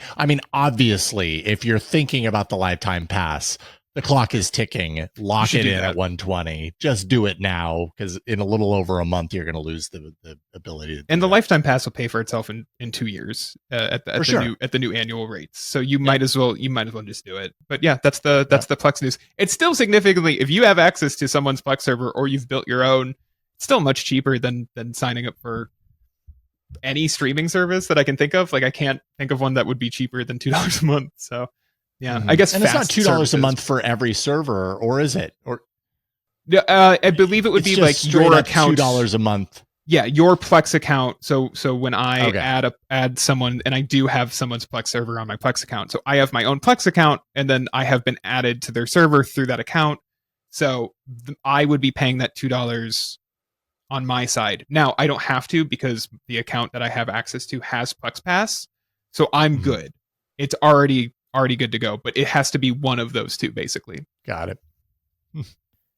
obviously, if you're thinking about the lifetime pass, The clock is ticking. Lock it in that at 120. Just do it now, because in a little over a month, you're going to lose the ability to do And the that. lifetime pass will pay for itself in 2 years at the new annual rates. So you might as well just do it. But yeah, that's the Plex news. It's still significantly, if you have access to someone's Plex server or you've built your own, it's still much cheaper than signing up for any streaming service that I can think of. Like, I can't think of one that would be cheaper than $2 a month. So yeah, I guess, and it's not fast $2 services. a month for every server, or is it? Or I believe it would be like your account, $2 a month. Yeah, your Plex account. So when I Okay. add someone, and I do have someone's Plex server on my Plex account, so I have my own Plex account, and then I have been added to their server through that account. So I would be paying that $2 on my side. Now I don't have to, because the account that I have access to has Plex Pass, so I'm good. It's already good to go, but it has to be one of those two, basically. Got it.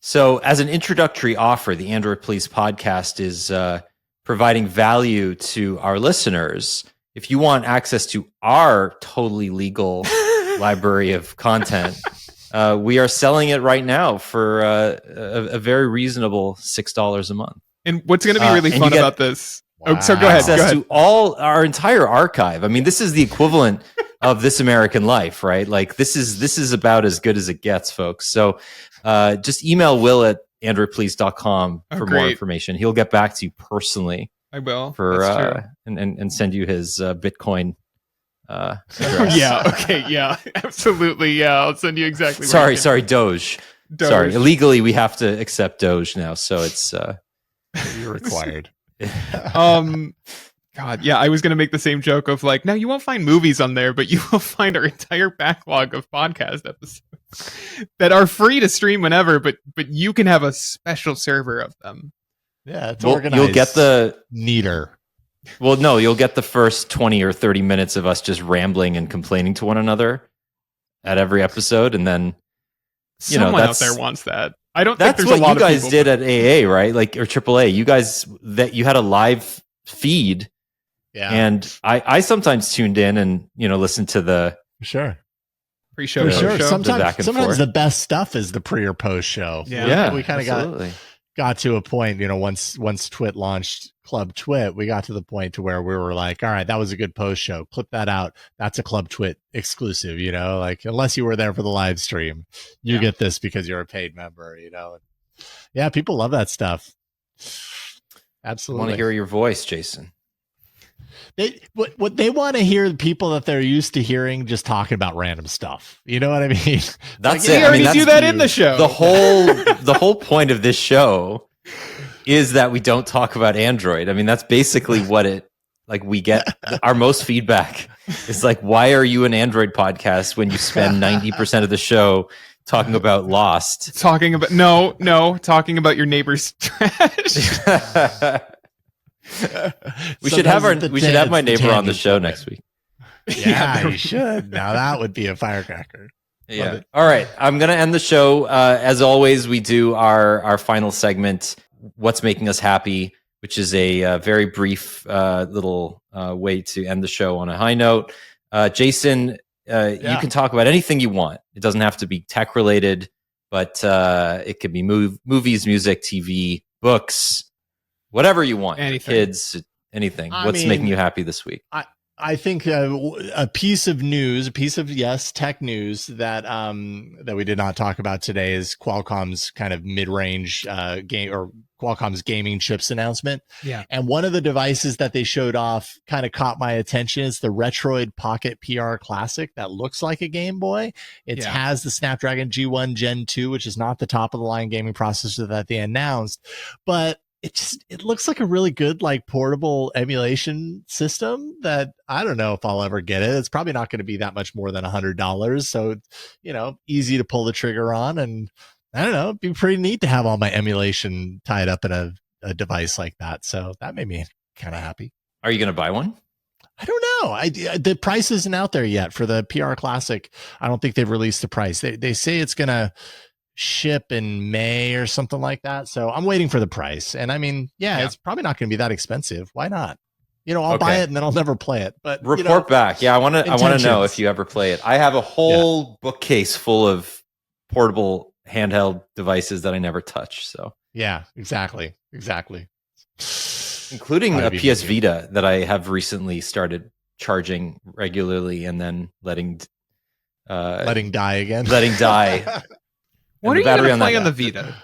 So, as an introductory offer, the Android Please podcast is providing value to our listeners. If you want access to our totally legal library of content, we are selling it right now for a very reasonable $6 a month. And what's going to be really and fun you get- about this? Wow. Oh, so go ahead. Access to all our entire archive. I mean, this is the equivalent of This American Life, right? Like, this is about as good as it gets, folks. So just email Will at androidplease.com for more information. He'll get back to you personally. I will. For and send you his Bitcoin address. Yeah. Okay. Yeah. Absolutely. Yeah. I'll send you exactly. Sorry, Doge. Sorry, illegally we have to accept Doge now, so it's You're required. God, yeah, I was gonna make the same joke of like, now you won't find movies on there, but you will find our entire backlog of podcast episodes that are free to stream whenever, but you can have a special server of them. Yeah, it's organized. You'll get the neater. Well, no, you'll get the first 20 or 30 minutes of us just rambling and complaining to one another at every episode, and then someone out there wants that. I don't think that's there's a lot what you guys of people, did at AA, right? Like, or AAA. You guys, that you had a live feed. Yeah. And I sometimes tuned in and listened to the pre-show. For sure. the back and Sometimes forth. the best stuff is the pre or post show. Yeah. We kind of got to a point, once Twit launched Club Twit, we got to the point to where we were like, all right, that was a good post show. Clip that out. That's a Club Twit exclusive, like, unless you were there for the live stream, you get this because you're a paid member, Yeah, people love that stuff. Absolutely. I want to hear your voice, Jason. What they want to hear, the people that they're used to hearing just talking about random stuff. You know what I mean? That's We it. already do that in the show. The whole point of this show is that we don't talk about Android. I mean, that's basically what we get. Our most feedback is like, why are you an Android podcast when you spend 90% of the show talking about Lost? Talking about talking about your neighbor's trash. We should have my neighbor on the show next week. Yeah, you should. Now that would be a firecracker. Yeah. All right. I'm going to end the show. As always, we do our final segment, What's Making Us Happy, which is a very brief little way to end the show on a high note. Jason, you can talk about anything you want. It doesn't have to be tech related, but it could be movies, music, TV, books, whatever you want. Anything. Kids, anything. What's making you happy this week? I think a piece of tech news that we did not talk about today is Qualcomm's kind of mid-range game, or Qualcomm's gaming chips announcement. Yeah. And one of the devices that they showed off kind of caught my attention is the Retroid Pocket PR Classic that looks like a Game Boy. It has the Snapdragon G1 Gen 2, which is not the top of the line gaming processor that they announced, but it looks like a really good, like, portable emulation system that I don't know if I'll ever get it. It's probably not going to be that much more than $100. So, easy to pull the trigger on. And I don't know, it'd be pretty neat to have all my emulation tied up in a device like that. So that made me kind of happy. Are you going to buy one? I don't know. The price isn't out there yet for the PR Classic. I don't think they've released the price. They say it's going to ship in May or something like that. So I'm waiting for the price. And I mean, it's probably not going to be that expensive. Why not? I'll buy it and then I'll never play it. But report back. Yeah, I want to know if you ever play it. I have a whole bookcase full of portable handheld devices that I never touch. So Yeah, exactly. including Gotta a be PS busy. Vita that I have recently started charging regularly and then letting Die again. letting die. What And are the you battery going to on play that on the Vita?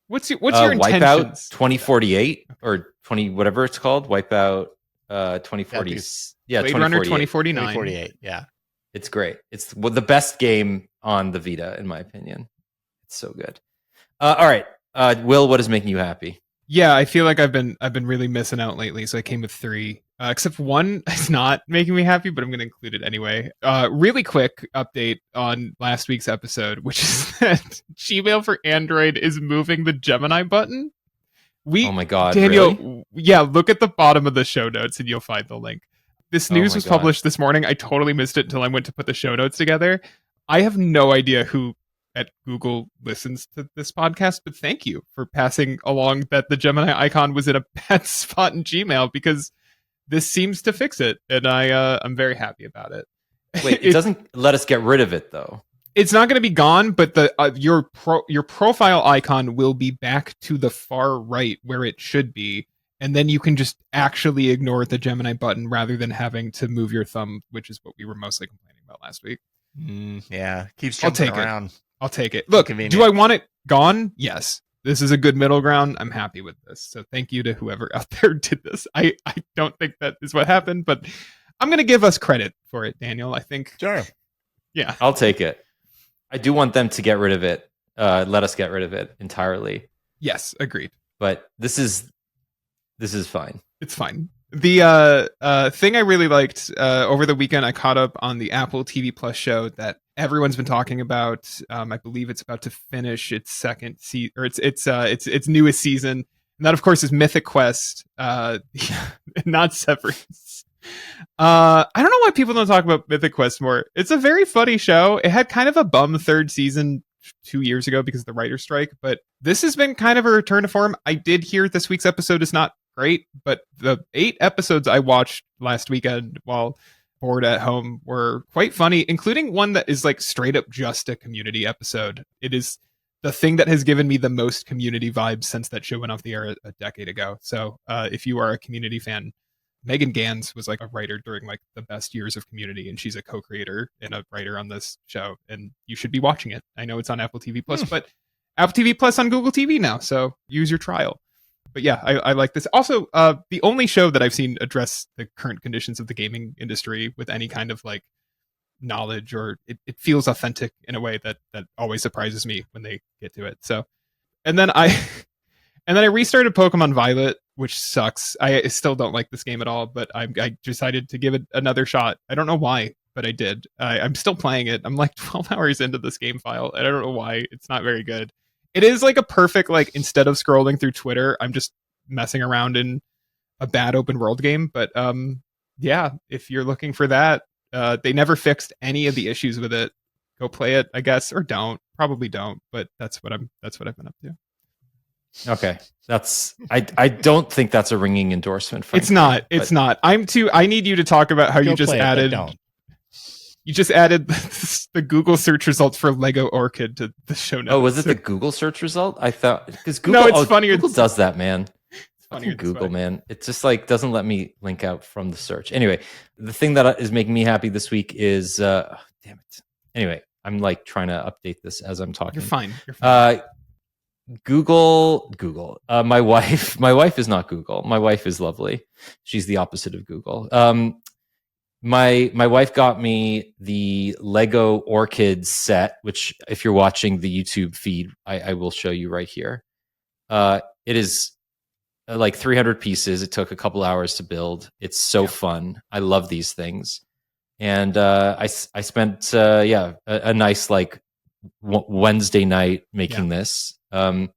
What's your Wipeout intentions? 2048 or 20 whatever it's called. Wipeout 2040. Yeah, Blade Runner 2048. 2049. 2048. Yeah. It's great. It's the best game on the Vita, in my opinion. It's so good. All right, Will, what is making you happy? Yeah, I feel like I've been really missing out lately, so I came with 3. Except one is not making me happy, but I'm going to include it anyway. Really quick update on last week's episode, which is that Gmail for Android is moving the Gemini button. Oh my God, Daniel, really? yeah, look at the bottom of the show notes and you'll find the link. This news was published this morning. I totally missed it until I went to put the show notes together. I have no idea who at Google listens to this podcast, but thank you for passing along that the Gemini icon was in a bad spot in Gmail, because this seems to fix it, and I'm very happy about it. Wait, it doesn't let us get rid of it though. It's not going to be gone, but the your profile icon will be back to the far right where it should be, and then you can just actually ignore the Gemini button rather than having to move your thumb, which is what we were mostly complaining about last week. Yeah, keeps jumping around. I'll take it. Look, do I want it gone? Yes. This is a good middle ground. I'm happy with this. So thank you to whoever out there did this. I don't think that is what happened, but I'm going to give us credit for it, Daniel. I think. Sure. Yeah. I'll take it. I do want them to get rid of it. Let us get rid of it entirely. Yes, agreed. But this is fine. It's fine. The thing I really liked over the weekend, I caught up on the Apple TV Plus show that everyone's been talking about. I believe it's about to finish its second season, or its newest season, and that of course is Mythic Quest, not Severance. I don't know why people don't talk about Mythic Quest more. It's a very funny show. It had kind of a bum third season 2 years ago because of the writer's strike, but this has been kind of a return to form. I did hear this week's episode is not great, but the 8 episodes I watched last weekend while bored at home were quite funny, including one that is like straight up just a Community episode. It is the thing that has given me the most Community vibes since that show went off the air a decade ago. So if you are a Community fan, Megan Gans was like a writer during like the best years of Community, and she's a co-creator and a writer on this show, and you should be watching it. I know it's on Apple TV Plus, but Apple TV Plus on Google TV now, so use your trial. But yeah, I like this. Also, the only show that I've seen address the current conditions of the gaming industry with any kind of like knowledge, or it feels authentic in a way that always surprises me when they get to it. So, and then I restarted Pokemon Violet, which sucks. I still don't like this game at all, but I decided to give it another shot. I don't know why, but I did. I'm still playing it. I'm like 12 hours into this game file, and I don't know why. It's not very good. It is like a perfect, like, instead of scrolling through Twitter, I'm just messing around in a bad open world game. But yeah, if you're looking for that, they never fixed any of the issues with it. Go play it, I guess, or don't. Probably don't, but that's what I've been up to. Okay, I don't think that's a ringing endorsement. Frankly, it's not. I need you to talk about how you just added. You just added the Google search results for Lego Orchid to the show notes. Oh, was it the Google search result? I thought because Google. No, it's funnier. Google does that, man. It's funnier. Google, man. It just like doesn't let me link out from the search. Anyway, the thing that is making me happy this week is damn it. Anyway, I'm like trying to update this as I'm talking. You're fine. Google. My wife is not Google. My wife is lovely. She's the opposite of Google. My wife got me the Lego Orchid set, which if you're watching the YouTube feed, I will show you right here. It is like 300 pieces. It took a couple hours to build. It's so fun. I love these things. And I spent a nice like Wednesday night making this. And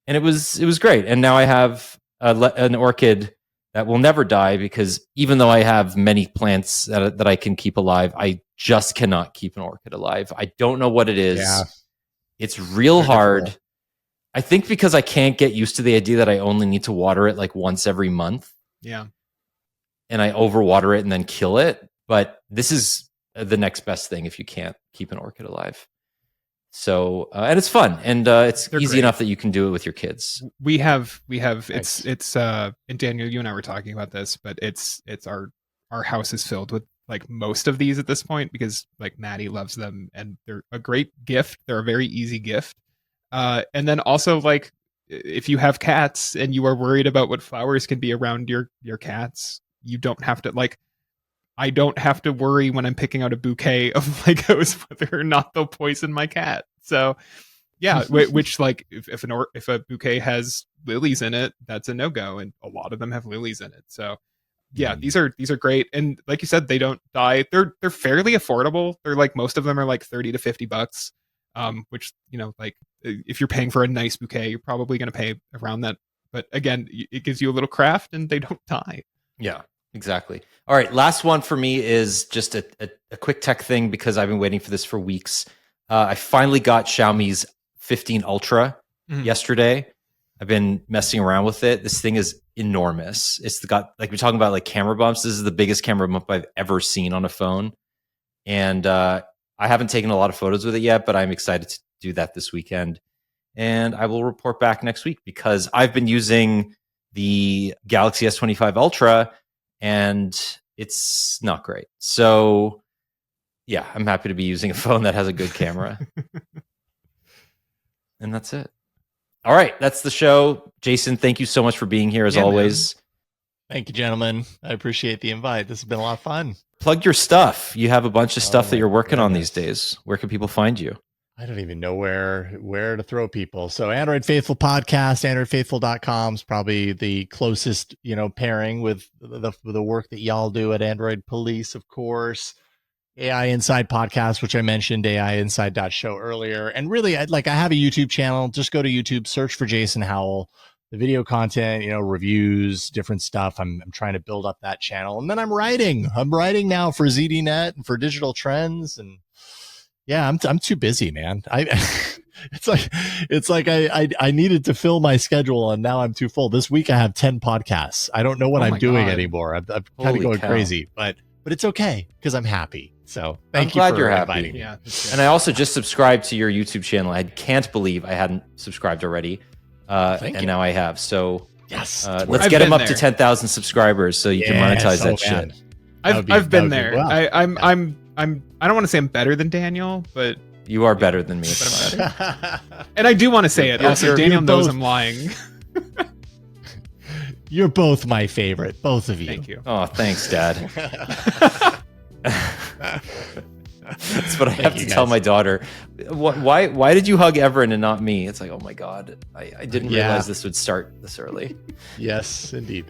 it was great. And now I have an orchid that will never die, because even though I have many plants that I can keep alive, I just cannot keep an orchid alive. I don't know what it is. Yeah. It's real hard. Difficult. I think because I can't get used to the idea that I only need to water it like once every month. Yeah. And I overwater it and then kill it. But this is the next best thing if you can't keep an orchid alive. So and it's fun, and it's They're easy great. enough that you can do it with your kids. We have Nice. it's and Daniel, you and I were talking about this, but it's our house is filled with like most of these at this point because like Maddie loves them and they're a great gift. They're a very easy gift. And then also like if you have cats and you are worried about what flowers can be around your cats, you don't have to like I don't have to worry when I'm picking out a bouquet of Legos whether or not they'll poison my cat. So yeah, which like if a bouquet has lilies in it, that's a no-go, and a lot of them have lilies in it. So yeah, these are great, and like you said, they don't die. They're fairly affordable. They're like most of them are like $30 to $50, which like if you're paying for a nice bouquet, you're probably going to pay around that. But again, it gives you a little craft, and they don't die. Yeah, exactly. All right, last one for me is just a quick tech thing because I've been waiting for this for weeks. I finally got Xiaomi's 15 Ultra yesterday. I've been messing around with it. This thing is enormous. It's got like we're talking about like camera bumps. This is the biggest camera bump I've ever seen on a phone, and I haven't taken a lot of photos with it yet, but I'm excited to do that this weekend. And I will report back next week because I've been using the Galaxy S25 Ultra, and it's not great. So yeah, I'm happy to be using a phone that has a good camera. And that's it. All right, that's the show. Jason, thank you so much for being here as always. Man. Thank you, gentlemen. I appreciate the invite. This has been a lot of fun. Plug your stuff. You have a bunch of stuff that you're working on these days. Where can people find you? I don't even know where to throw people. So Android Faithful podcast, androidfaithful.com is probably the closest, pairing with the work that y'all do at Android Police, of course. AI Inside podcast, which I mentioned, AIinside.show earlier. And really, I have a YouTube channel. Just go to YouTube, search for Jason Howell. The video content, reviews, different stuff. I'm trying to build up that channel. And then I'm writing. I'm writing now for ZDNet and for Digital Trends. And yeah, I'm too busy, man. It's like I needed to fill my schedule, and now I'm too full. This week I have 10 podcasts. I don't know what I'm doing anymore. I'm kind of going crazy, but it's okay because I'm happy. So thank you for inviting me. Yeah, and I also just subscribed to your YouTube channel. I can't believe I hadn't subscribed already, and now I have. So yes, let's get him up to 10,000 subscribers so you can monetize that shit. I've been there. Well. I don't want to say I'm better than Daniel, but you are better than me. And I do want to say it. Also, Daniel knows I'm lying. You're both my favorite, both of you. Thank you. Oh, thanks, Dad. That's what I have to tell my daughter. Why did you hug Everin and not me? It's like, oh my God, I didn't realize this would start this early. Yes, indeed.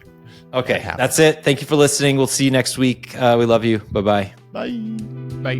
Okay, that's it. Thank you for listening. We'll see you next week. We love you. Bye-bye. Bye. Bye.